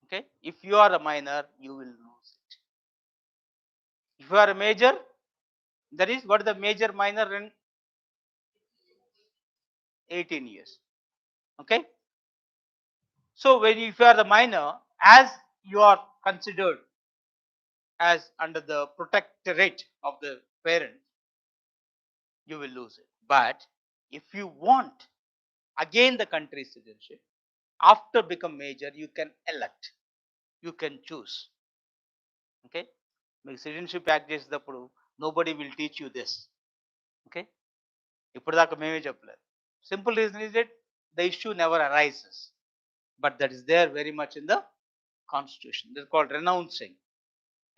Okay, if you are a minor, you will lose it. If you are a major, that is what the major minor in 18 years. Okay, so when if you are the minor, as you are considered as under the protectorate of the parent, you will lose it. But if you want again the country's citizenship, after become major, you can elect, you can choose. Okay, మీకు citizenship act చేసేటప్పుడు nobody will teach you this. Okay, ఇప్పటిదాకా మేమే చెప్పలేదు. Simple reason is that the issue never arises, but that is there very much in the constitution. This is called renouncing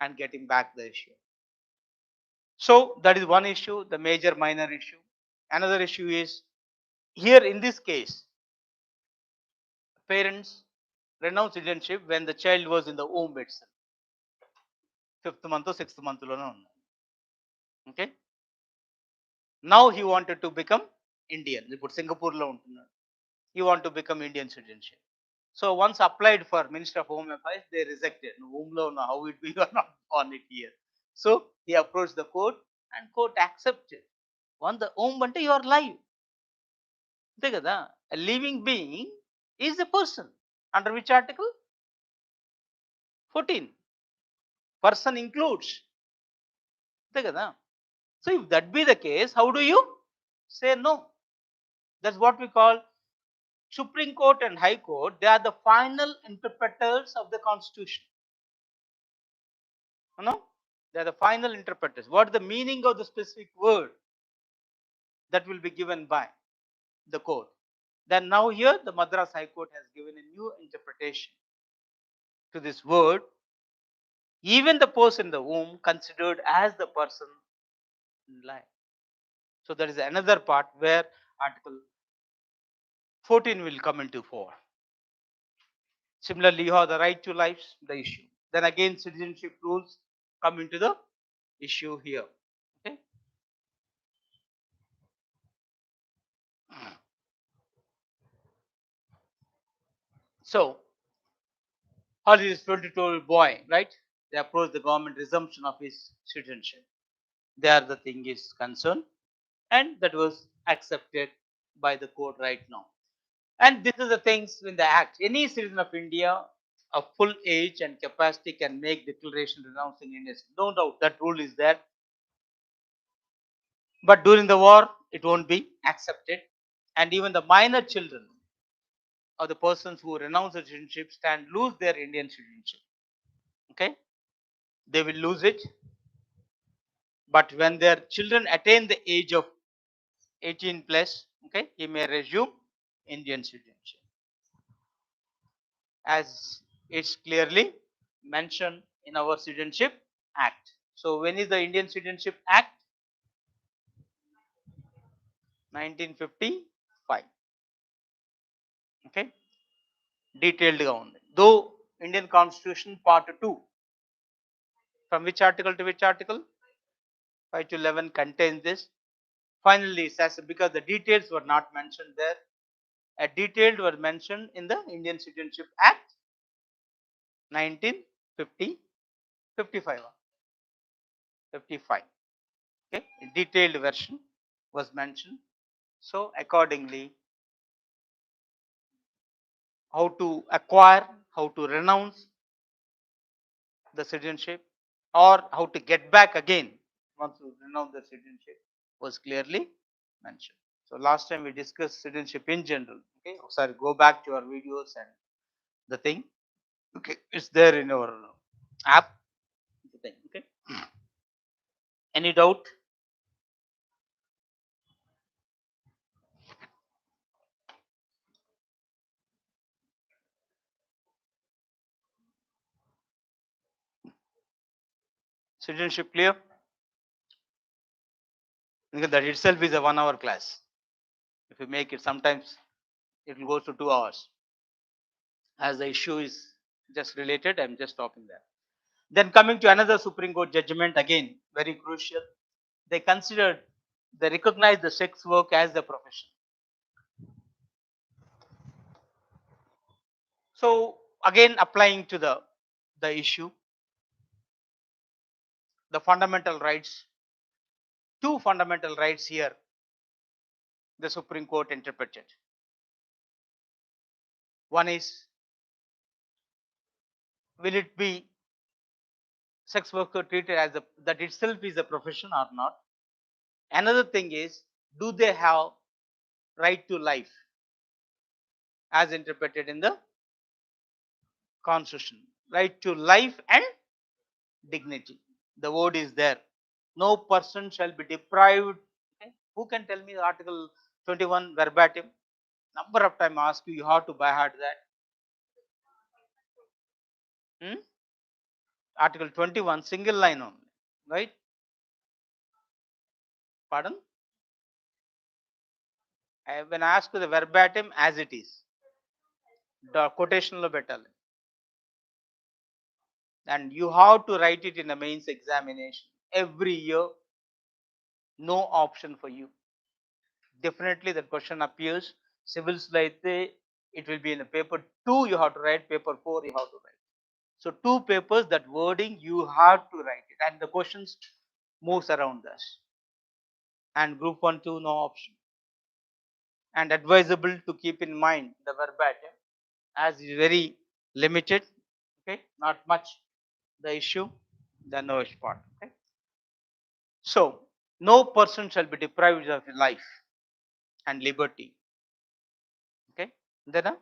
and getting back the issue. So that is one issue, the major minor issue. Another issue is here in this case, parents renounce citizenship when the child was in the womb itself. 5th month or 6th month లోనే ఉంది. Okay, now he wanted to become Indian. ఇప్పుడు సింగపూర్లో ఉంటున్నాడు. He want to become Indian citizenship. So once applied for Minister of Home Affairs, they rejected. No, whom lo, no, how it be you are not born it here. So he approached the court and court accepted. One the home ante you are live. అంతే కదా, a living being is a person. Under which article? 14. Person includes. అంతే కదా. So if that be the case, how do you say no? That's what we call Supreme Court and High Court. They are the final interpreters of the Constitution. You know, they are the final interpreters. What is the meaning of the specific word that will be given by the court? Then now here the Madras High Court has given a new interpretation to this word. Even the person in the womb considered as the person in life. So that is another part where Article 14 will come into fore. Similarly, you have the right to life, the issue. Then again, citizenship rules come into the issue here. Okay. So, Holly is 22-year-old boy, right? they approach the government resumption of his citizenship. There the thing is concerned, and that was accepted by the court right now. And this is the things in the act. Any citizen of India of full age and capacity can make declaration renouncing India. No doubt that rule is there. But during the war, it won't be accepted. And even the minor children or the persons who renounce their citizenship stand lose their Indian citizenship. Okay, they will lose it. But when their children attain the age of 18 plus, okay, he may resume Indian citizenship, as it's clearly mentioned in our Citizenship Act. So when is the Indian Citizenship Act? 1955. Okay, detailed government. Though Indian Constitution Part 2, from which article to which article? 5 to 11 contains this. Finally, it says because the details were not mentioned there, a detailed were mentioned in the Indian Citizenship Act 1950, 55, 55. Okay, a detailed version was mentioned. So accordingly, how to acquire, how to renounce the citizenship, or how to get back again once you renounce the citizenship was clearly mentioned. So last time we discussed citizenship in general. Okay, sorry, go back to our videos and the thing. Okay, it's there in our app. The thing. Okay. Any doubt? Citizenship clear? Because that itself is a 1 hour class. If you make it, sometimes it will go to 2 hours. As the issue is just related, I'm just stopping there. Then coming to another Supreme Court judgment, again very crucial. They considered, they recognized the sex work as the profession. So again, applying to the issue, the fundamental rights, two fundamental rights here, the Supreme Court interpreted. One is, will it be sex worker treated as a, that itself is a profession or not? Another thing is, do they have right to life as interpreted in the Constitution? Right to life and dignity. The word is there. No person shall be deprived. Okay? Who can tell me Article 21 verbatim? Number of time I ask you, you have to by heart that. Article 21, single line only, right? Pardon? When I ask you the verbatim, as it is, the quotational better, and you have to write it in a mains examination every year. No option for you. Definitely that question appears. Civils like it will be in a paper 2 you have to write, paper 4 you have to write. So 2 papers, that wording you have to write it, and the questions moves around us. And group 1, 2 no option. And advisable to keep in mind the verbatim, as is very limited. Okay, not much the issue, the no part. Okay. So no person shall be deprived of life and liberty. Okay, then a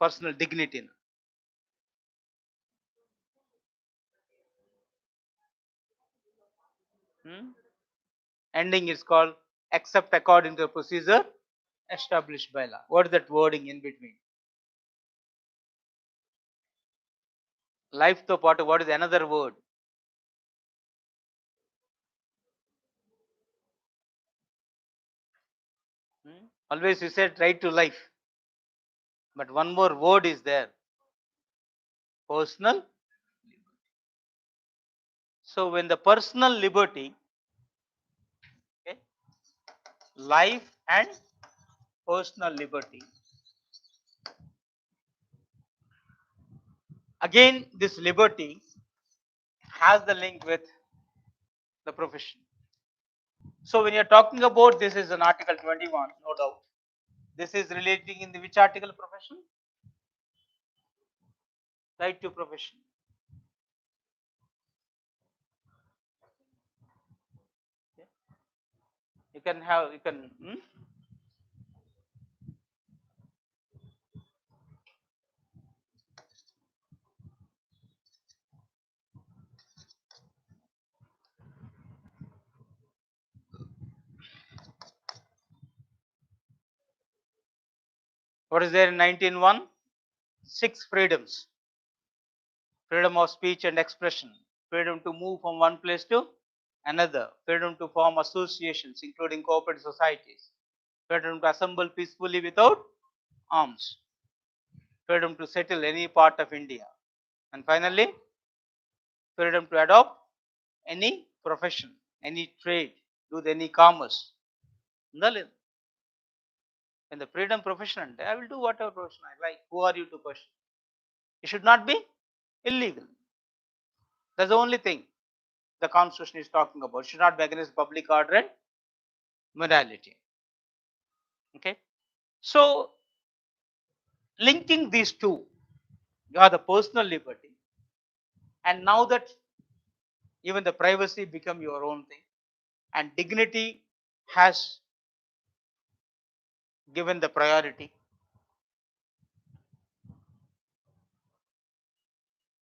personal dignity. Ending is called except according to the procedure established by law. What is that wording in between? Life to what is another word? Always you said right to life, but one more word is there, personal. So when the personal liberty, okay, life and personal liberty, again this liberty has the link with the profession. So when you are talking about this is an Article 21, no doubt. This is relating in the which article profession? Right to profession. You can have, you can, what is there in 19.1? 6 freedoms. Freedom of speech and expression, freedom to move from one place to another, freedom to form associations including cooperative societies, freedom to assemble peacefully without arms, freedom to settle any part of India, and finally, freedom to adopt any profession, any trade, do any commerce. In the freedom profession, I will do whatever profession I like. Who are you to question? It should not be illegal. That's the only thing the constitution is talking about. It should not be against public order and morality. Okay. So linking these two, you have the personal liberty, and now that even the privacy become your own thing, and dignity has given the priority,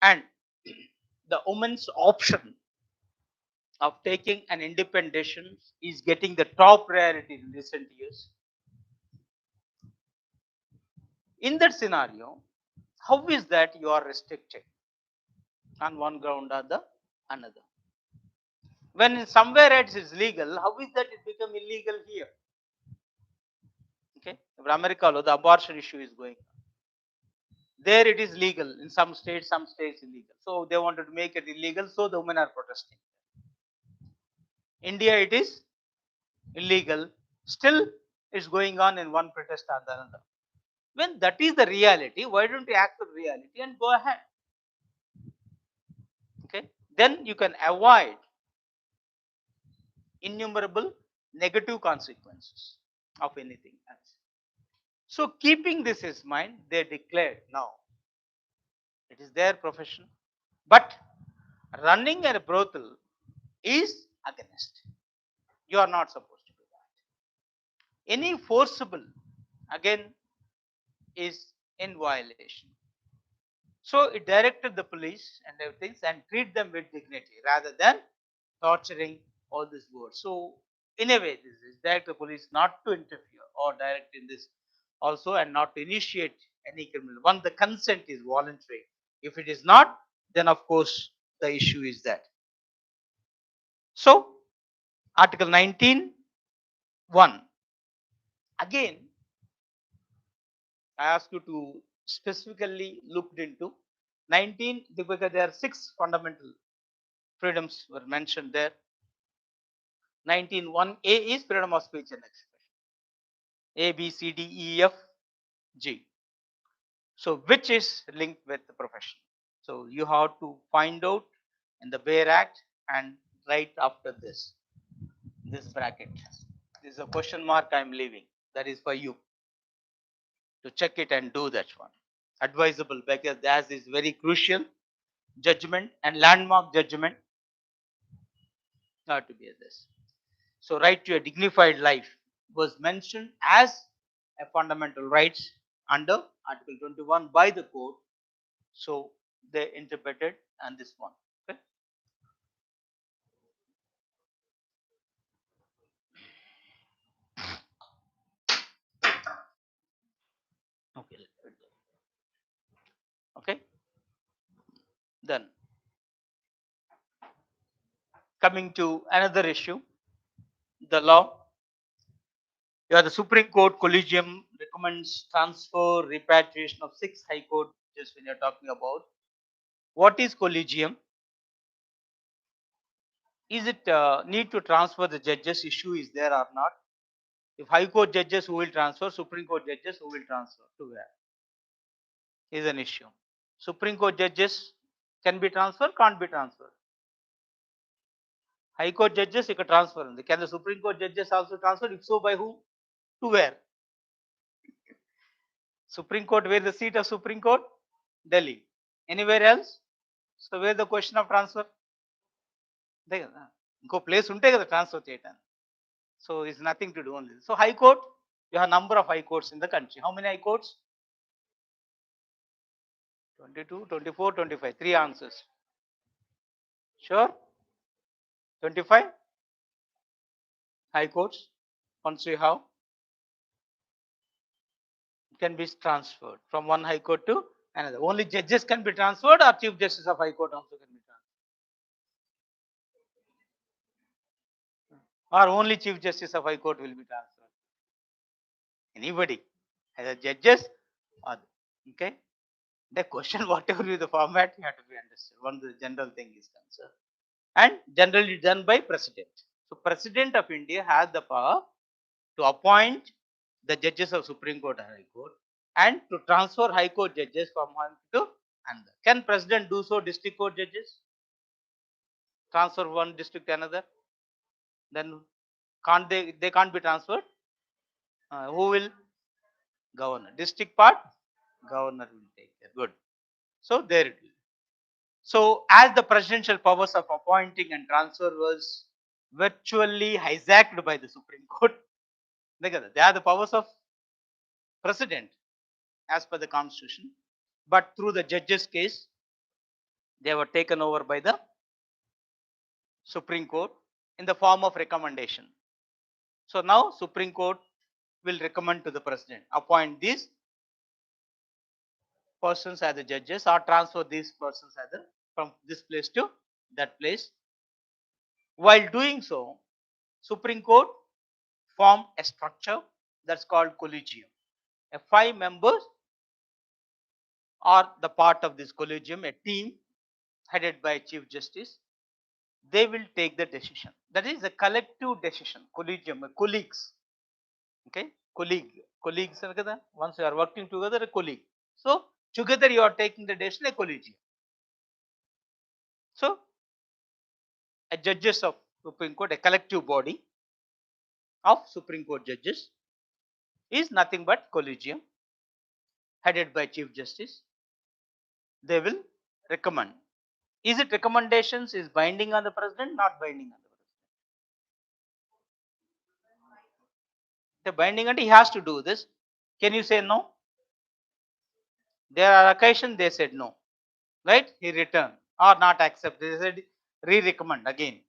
and the woman's option of taking an independent decision is getting the top priority in recent years. In that scenario, how is that you are restricted on one ground or the another? When somewhere else is legal, how is that it become illegal here? Okay, in America, the abortion issue is going on. There it is legal in some states illegal. So they wanted to make it illegal, so the women are protesting. India, it is illegal, still it's going on in one protest or the another. When that is the reality, why don't you accept reality and go ahead? Okay, then you can avoid innumerable negative consequences of anything else. So keeping this in mind, they declared now it is their profession, but running a brothel is against. You are not supposed to do that. Any forcible, again, is in violation. So it directed the police and everything and treat them with dignity rather than torturing all these words. So in a way, this is direct the police not to interfere or direct in this also, and not to initiate any criminal. One, the consent is voluntary. If it is not, then of course the issue is that. So Article 19.1. Again, I ask you to specifically looked into 19 because there are 6 fundamental freedoms were mentioned there. 19.1a is freedom of speech and expression. A, B, C, D, E, F, G. So which is linked with the profession. So you have to find out in the Bare Act and right after this bracket. This is a question mark I am leaving. That is for you to check it and do that one. Advisable because that is very crucial judgment and landmark judgment have to be this. So right to a dignified life was mentioned as a fundamental right under Article 21 by the court. So they interpreted and this one. Okay. Okay. Okay. Then coming to another issue, the law. Yeah, the Supreme Court Collegium recommends transfer, repatriation of 6 High Court judges when you're talking about. What is collegium? Is it need to transfer the judges? Issue is there or not? If High Court judges, who will transfer? Supreme Court judges, who will transfer to where? Is an issue. Supreme Court judges can be transferred, can't be transferred. High Court judges you can transfer. Can the Supreme Court judges also transfer? If so, by whom? To where? Supreme Court, where the seat of Supreme Court? Delhi. Anywhere else? So where the question of transfer? ఇంకో place ఉంటే కదా transfer చేయడానికి. So it's nothing to do only. So High Court, you have number of High Courts in the country. How many High Courts? 22, 24, 25. Three answers. Sure? 25 High Courts. Once you have, it can be transferred from one High Court to another. Only judges can be transferred, or Chief Justice of High Court also can be transferred. Or only Chief Justice of High Court will be transferred. Anybody, either judges or, okay. The question, whatever be the format, you have to be understood. One the general thing is concerned, and generally done by President. So President of India has the power to appoint the judges of Supreme Court and High Court, and to transfer High Court judges from one to another. Can President do so? District Court judges transfer one district to another? Then can't they can't be transferred? Who will? Governor. District part, governor will take care. Good. So there it is. So as the presidential powers of appointing and transfer was virtually hijacked by the Supreme Court, they are the powers of president as per the constitution, but through the judges case, they were taken over by the Supreme Court in the form of recommendation. So now Supreme Court will recommend to the president, appoint these persons as the judges or transfer these persons as the, from this place to that place. While doing so, Supreme Court formed a structure that's called collegium. 5 members are the part of this collegium, a team headed by Chief Justice. They will take the decision. That is a collective decision. Collegium, colleagues. Okay, colleagues. Once you are working together, a colleague. So together you are taking the decision, a collegium. So a judges of Supreme Court, a collective body of Supreme Court judges, is nothing but collegium headed by Chief Justice. They will recommend. Is it recommendations is binding on the president? Not binding on the president. The binding and he has to do this. Can you say no? There are occasions they said no, right? He returned or not accept. They said re-recommend again.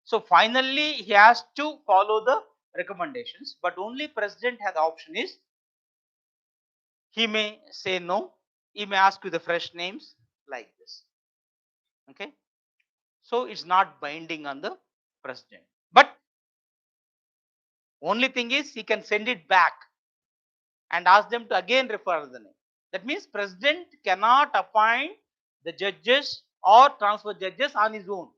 So finally he has to follow the recommendations, but only president has the option is he may say no, he may ask you the fresh names like this. Okay, so it's not binding on the president, but only thing is he can send it back and ask them to again refer the name. That means president cannot appoint the judges or transfer judges on his own.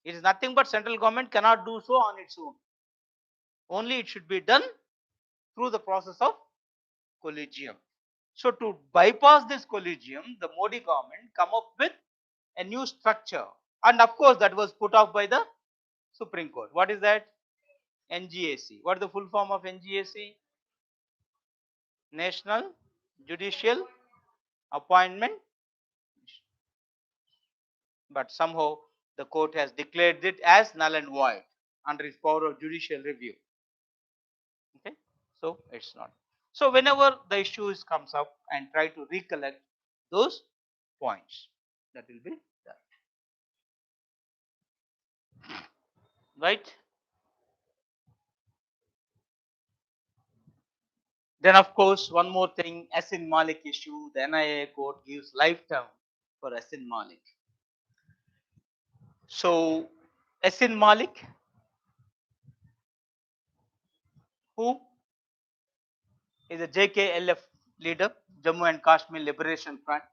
It is nothing but central government cannot do so on its own. Only it should be done through the process of collegium. So to bypass this collegium, the Modi government come up with a new structure, and of course that was put off by the Supreme Court. What is that? NGAC. What is the full form of NGAC? National Judicial Appointment. But somehow the court has declared it as null and void under its power of judicial review. Okay, so it's not. So whenever the issue comes up, and try to recollect those points, that will be done. Right? Then of course one more thing, Asin Malik issue. The NIA court gives lifetime for Asin Malik. So Asin Malik, who is a JKLF leader, Jammu and Kashmir Liberation Front,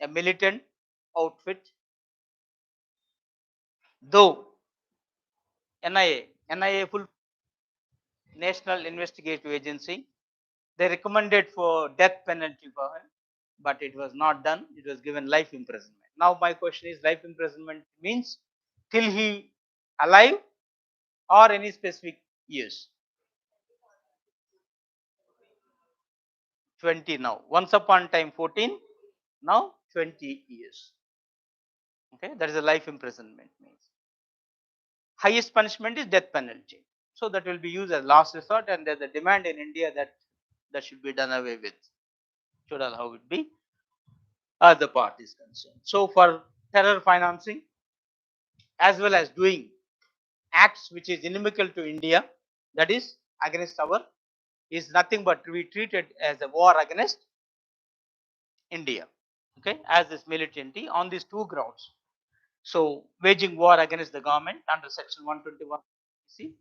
a militant outfit. Though NIA full National Investigative Agency, they recommended for death penalty for him, but it was not done. It was given life imprisonment. Now my question is, life imprisonment means till he alive or any specific years? 20 now. Once upon time 14, now 20 years. Okay, that is a life imprisonment means. Highest punishment is death penalty. So that will be used as last resort, and there's a demand in India that that should be done away with. Should allow it be as the part is concerned. So for terror financing as well as doing acts which is inimical to India, that is against our, is nothing but to be treated as a war against India. Okay, as this militancy on these two grounds. So waging war against the government under section 121 C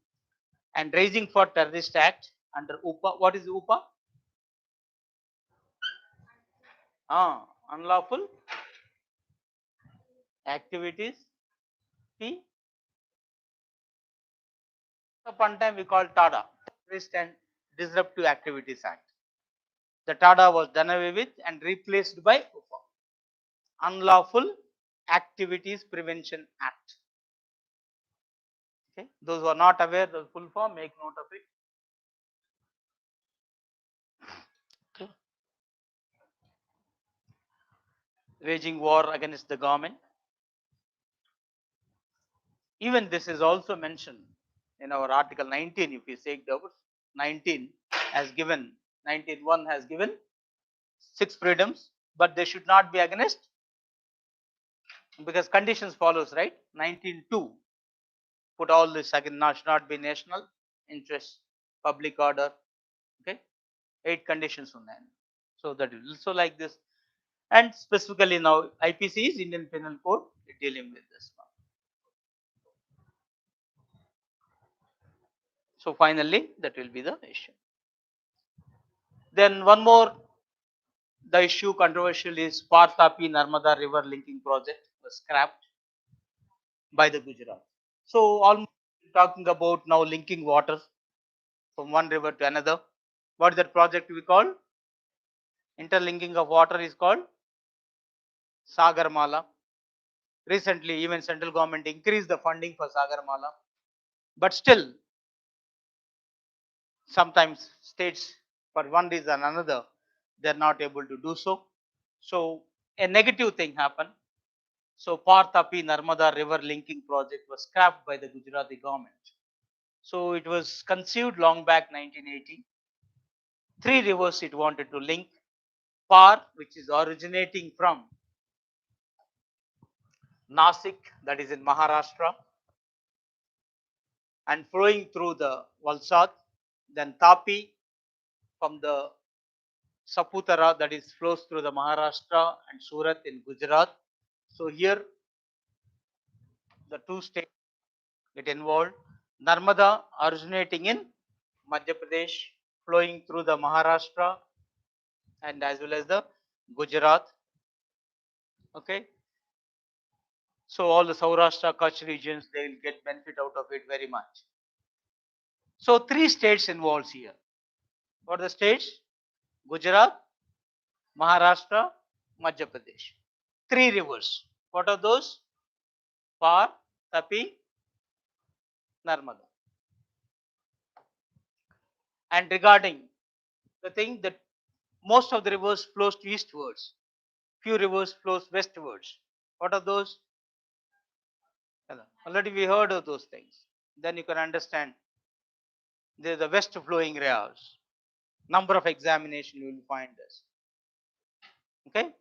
and raising for terrorist act under UPA. What is UPA? Unlawful activities. P. Upon time we call TADA, Terrorist and Disruptive Activities Act. The TADA was done away with and replaced by UPA, Unlawful Activities Prevention Act. Okay, those who are not aware of the full form, make note of it. Okay. Waging war against the government. Even this is also mentioned in our article 19. If you take the 19 has given 19.1 has given 6 freedoms, but they should not be against, because conditions follows, right? 19.2 put all this again, should not be national interest, public order. Okay, 8 conditions on that. So that is also like this, and specifically now IPC is Indian Penal Code dealing with this one. So finally, that will be the issue. Then one more, the issue controversial is Par-Tapi Narmada River linking project was scrapped by the Gujarat. So almost talking about now linking water from one river to another. What is that project we call? Interlinking of water is called Sagarmala. Recently, even central government increased the funding for Sagarmala, but still sometimes states, for one reason or another, they are not able to do so. So a negative thing happened. So Par-Tapi Narmada river linking project was scrapped by the Gujarati government. So it was conceived long back 1980. 3 rivers it wanted to link. Par, which is originating from Nasik, that is in Maharashtra, and flowing through the Valsad. Then Tapi from the Saputara, that is flows through the Maharashtra and Surat in Gujarat. So here the 2 states get involved. Narmada originating in Madhya Pradesh, flowing through the Maharashtra and as well as the Gujarat. Okay. So all the Saurashtra, Kutch regions, they will get benefit out of it very much. So 3 states involved here. What are the states? Gujarat, Maharashtra, Madhya Pradesh. 3 rivers. What are those? Par, Tapi, Narmada. And regarding the thing that most of the rivers flows to eastwards, few rivers flows westwards. What are those? Already we heard of those things. Then you can understand there is the west flowing rivers. Number of examination you will find this. Okay.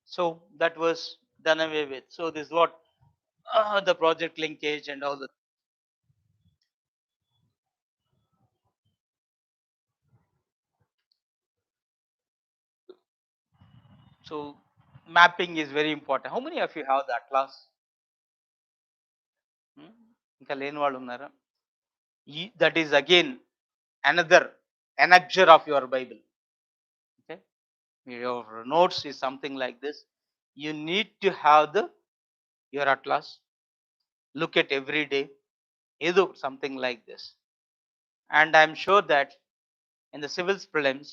So that was done away with. So this is what the project linkage and all the. So mapping is very important. How many of you have the atlas? ఇంకా లేని వాళ్ళు ఉన్నారా? That is again another annexure of your Bible. Okay, your notes is something like this. You need to have your atlas. Look at every day. Either something like this. And I'm sure that in the civils prelims,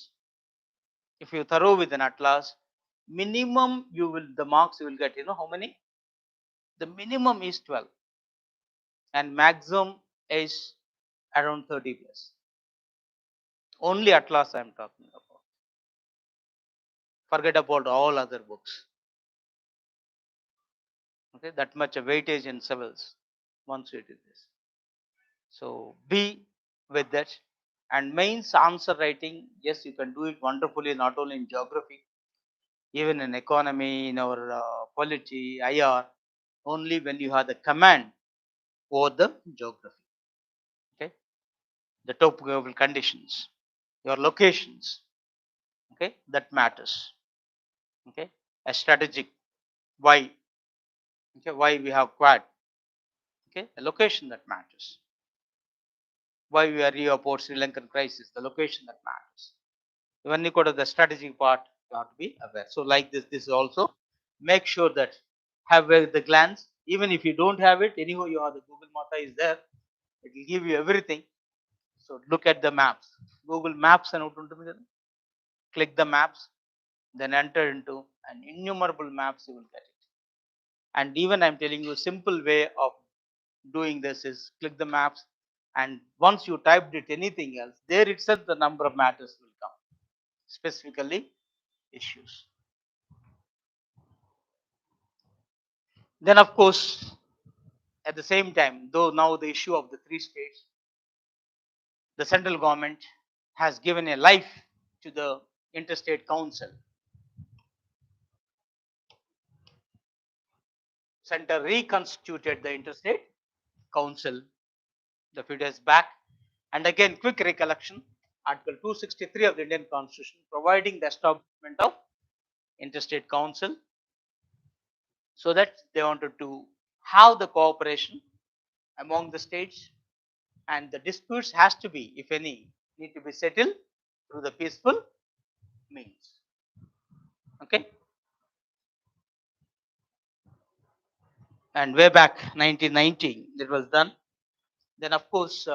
if you thorough with an atlas, minimum you will, the marks you will get, you know how many? The minimum is 12. and maximum is around 30 plus. Only Atlas I am talking about. Forget about all other books. Okay, that much a weightage in civils once you do this. So be with that. And mains answer writing, yes, you can do it wonderfully, not only in geography, even in economy, in our polity, IR, only when you have the command over the geography. Okay, the topographical conditions, your locations, okay, that matters. Okay, a strategic why, okay, why we have quad, okay, a location that matters. Why we are about Sri Lankan crisis, the location that matters. When you go to the strategic part, you have to be aware. So like this is also make sure that have the glance. Even if you don't have it, anyhow you have the Google Mata is there. It will give you everything. So look at the maps. Google Maps and click the maps, then enter into an innumerable maps you will get it. And even I'm telling you a simple way of doing this is click the maps, and once you typed it anything else, there itself the number of matters will come, specifically issues. Then of course, at the same time, though now the issue of the 3 states, the central government has given a life to the interstate council. Center reconstituted the interstate council the few days back. And again, quick recollection, Article 263 of the Indian Constitution providing the establishment of interstate council, so that they wanted to have the cooperation among the states, and the disputes has to be, if any, need to be settled through the peaceful means. Okay. And way back 1990 that was done. Then of course,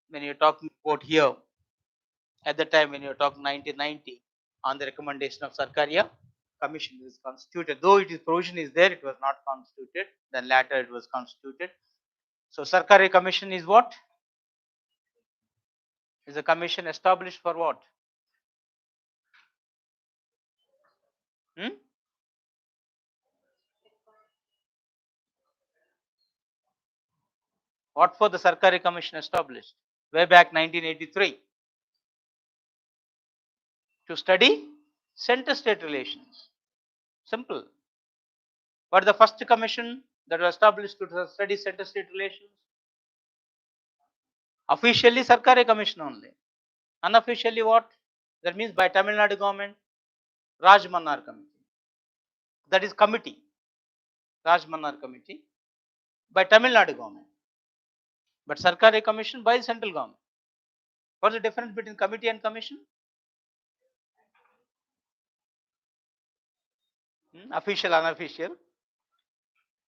when you're talking about here, at the time when you're talking 1990, on the recommendation of Sarkaria Commission is constituted. Though it is provision is there, it was not constituted. Then later it was constituted. So Sarkaria Commission is what? Is a commission established for what? Hmm? What for the Sarkari Commission established? Way back 1983. To study center-state relations. Simple. But the first commission that was established to study center-state relations? Officially Sarkari Commission only. Unofficially what? That means by Tamil Nadu government, Raj Mannar Committee. That is committee. Raj Mannar Committee by Tamil Nadu government. But Sarkari Commission by central government. What's the difference between committee and commission? Official, unofficial.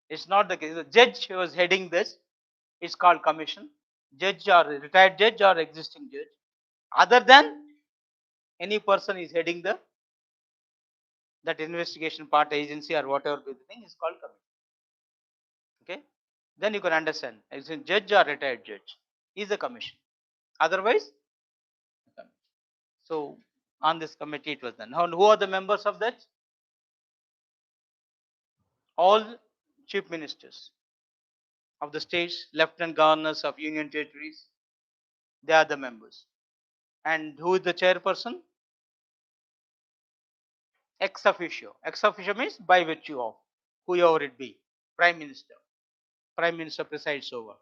It's not the case. The judge who was heading this is called commission. Judge or retired judge or existing judge. Other than any person is heading the that investigation part agency or whatever the thing is called commission. Okay. Then you can understand. As a judge or retired judge is a commission. Otherwise, so on this committee it was done. Now, who are the members of that? All chief ministers of the states, lieutenant governors of union territories, they are the members. And who is the chairperson? Ex officio. Ex officio means by virtue of whoever it be, prime minister. Prime minister presides over.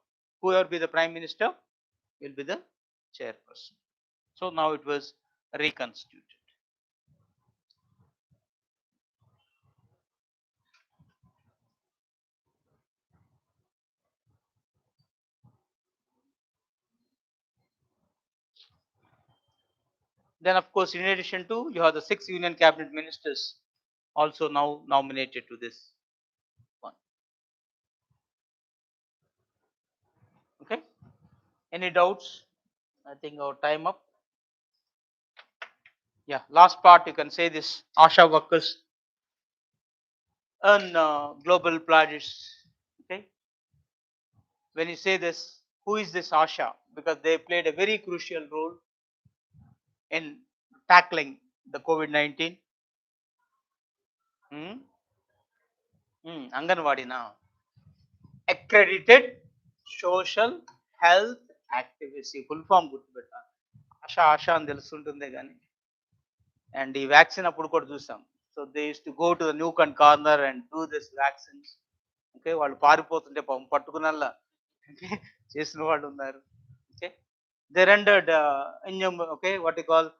Whoever be the prime minister will be the chairperson. So now it was reconstituted. Then of course, in addition to, you have the 6 union cabinet ministers also now nominated to this one. Okay. Any doubts? I think our time up. Yeah, last part you can say this ASHA workers earn global pledges. Okay. when you say this, who is this Asha? Because they played a very crucial role in tackling the COVID-19. Hmm? Anganwadi now. Accredited social health activist. Full form గుర్తుపెట్టాలి. ASHA అని తెలుస్తుంటుందే కానీ and ఈ vaccine అప్పుడు కూడా చూసాం. So they used to go to the nook and corner and do this vaccines. Okay, వాళ్ళు పారిపోతుంటే పాపం పట్టుకునల్లా చేసిన వాళ్ళు ఉన్నారు. Okay, they rendered okay what you call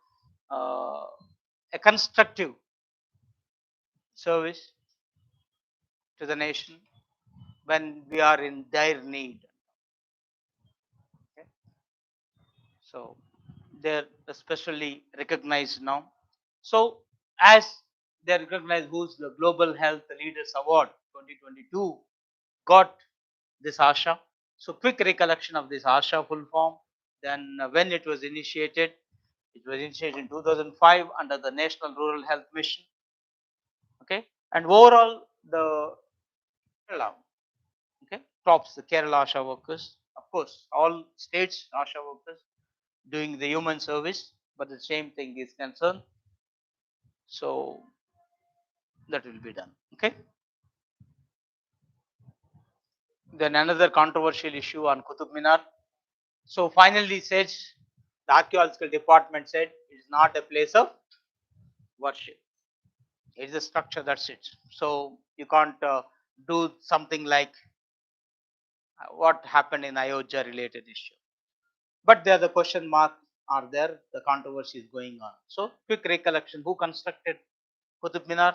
a constructive service to the nation when we are in dire need. Okay. So they're especially recognized now. So as they recognize who's the Global Health Leaders Award 2022 got this ASHA. So quick recollection of this ASHA full form. Then when it was initiated in 2005 under the National Rural Health Mission. Okay, and overall the Kerala, okay, tops the Kerala ASHA workers. Of course, all states ASHA workers doing the human service, but the same thing is concerned. So that will be done. Okay. Then another controversial issue on Qutub Minar. So finally said, the archaeological department said it is not a place of worship. It is a structure, that's it. So you can't do something like what happened in Ayodhya related issue. But there the question mark are there, the controversy is going on. So quick recollection, who constructed Qutub Minar?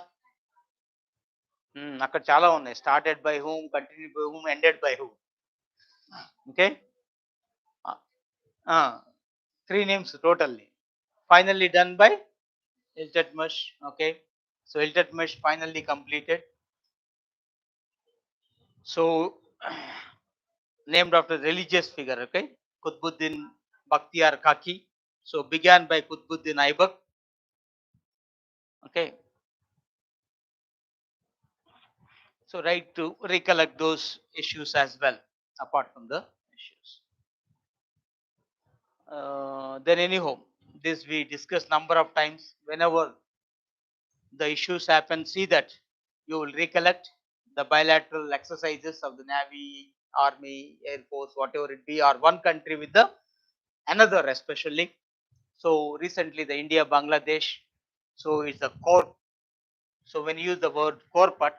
అక్కడ చాలా ఉన్నాయి. Started by whom, continued by whom, ended by whom. Okay, 3 names totally. Finally done by Iltutmish. Okay, so Iltutmish finally completed. So named after religious figure. Okay, Qutbuddin Bakhtiyar Kaki. So began by Qutbuddin Aibak. Okay, so right to recollect those issues as well, apart from the issues. Then anyhow, this we discussed number of times. Whenever the issues happen, see that you will recollect the bilateral exercises of the Navy, Army, Air Force, whatever it be, or one country with the another especially. So recently the India Bangladesh, so it's the core. So when you use the word corpat,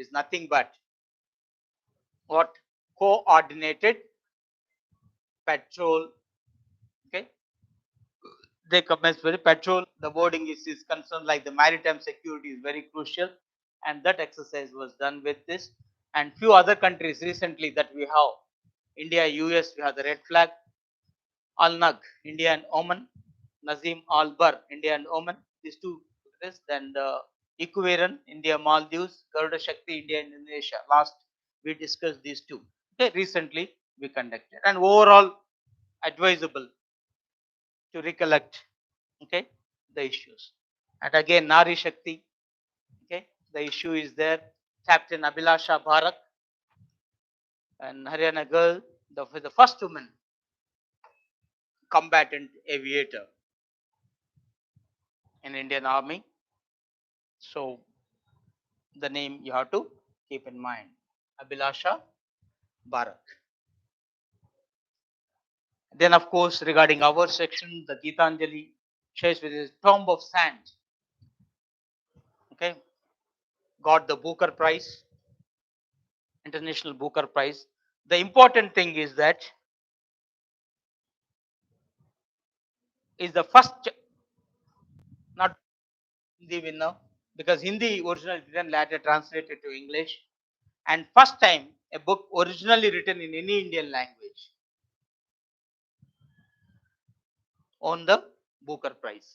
is nothing but what? Coordinated patrol. Okay, they commence with patrol. The wording is concerned like the maritime security is very crucial, and that exercise was done with this. And few other countries recently that we have, India, US, we have the red flag, Al Nag, India and Oman, Nazim Al Bar, India and Oman, these two. Then the Equatorian, India, Maldives, Garuda Shakti, India and Indonesia. Last we discussed these two. Okay, recently we conducted, and overall advisable to recollect, okay, the issues. And again Nari Shakti, okay, the issue is there. Captain Abhilasha Bharat and Haryana girl, the first woman combatant aviator in Indian Army. So the name you have to keep in mind, Abhilasha Bharat. Then of course regarding our section, the Gitanjali shares with his tomb of sand. Okay, got the Booker Prize, International Booker Prize. The important thing is that is the first, not Hindi winner, because Hindi originally written, later translated to English, and first time a book originally written in any Indian language on the Booker Prize.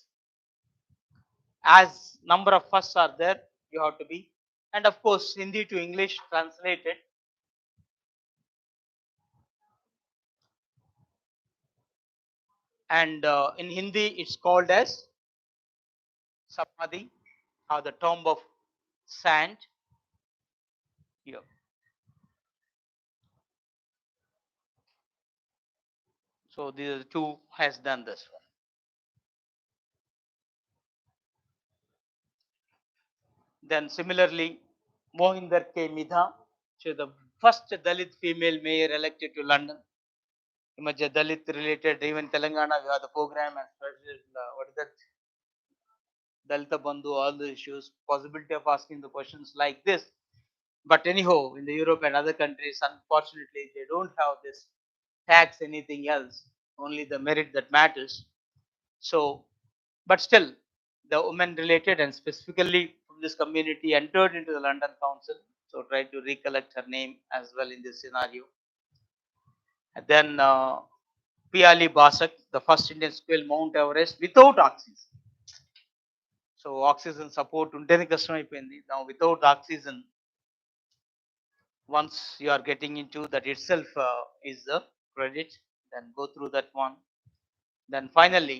As number of firsts are there, you have to be, and of course Hindi to English translated. And in Hindi it's called as Samadhi, or the tomb of sand here. So these two has done this one. Then similarly, Mohinder K. Midha, she is the first Dalit female mayor elected to London. Imagine Dalit related, even Telangana, we have the program and what is that? Dalita Bandhu, all the issues, possibility of asking the questions like this. But anyhow, in the Europe and other countries, unfortunately, they don't have this tax anything else, only the merit that matters. So, but still, the women related and specifically from this community entered into the London Council. So, try to recollect her name as well in this scenario. And then Piali Basak, the first Indian to scale Mount Everest without oxygen. So, oxygen support ఉంటేనే కష్టం అయిపోయింది. Now, without oxygen, once you are getting into that itself is the credit. Then go through that one. Then finally,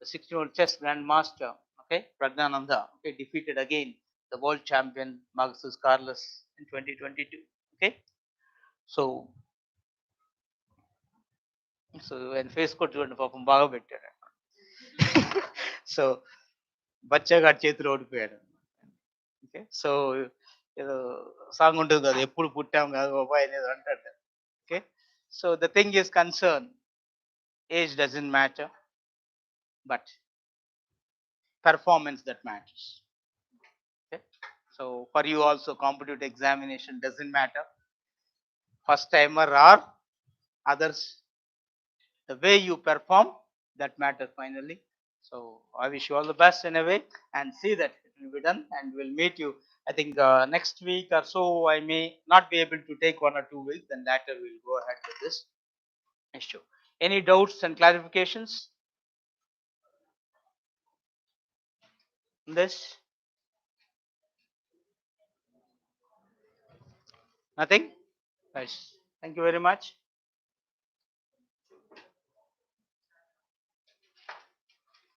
the 16-year-old chess grandmaster, okay, Pragnananda, okay, defeated again the world champion Magnus Carlos in 2022. Okay, so when face code చూడండి పాపం బాగా పెట్టాడు. So బచ్చగాడు చేతిలో ఓడిపోయాడు. Okay, so ఏదో song ఉంటుంది కదా, ఎప్పుడు పుట్టాం కాదు బాబాయ్ అనేది అంటాడు. Okay, so the thing is concern, age doesn't matter, but performance that matters. Okay, so for you also competitive examination doesn't matter, first timer or others, the way you perform that matter finally. So I wish you all the best in a way, and see that it will be done, and we'll meet you. I think next week or so I may not be able to take 1 or 2 weeks, then later we'll go ahead with this issue. Any doubts and clarifications on this? Nothing? Nice. Thank you very much.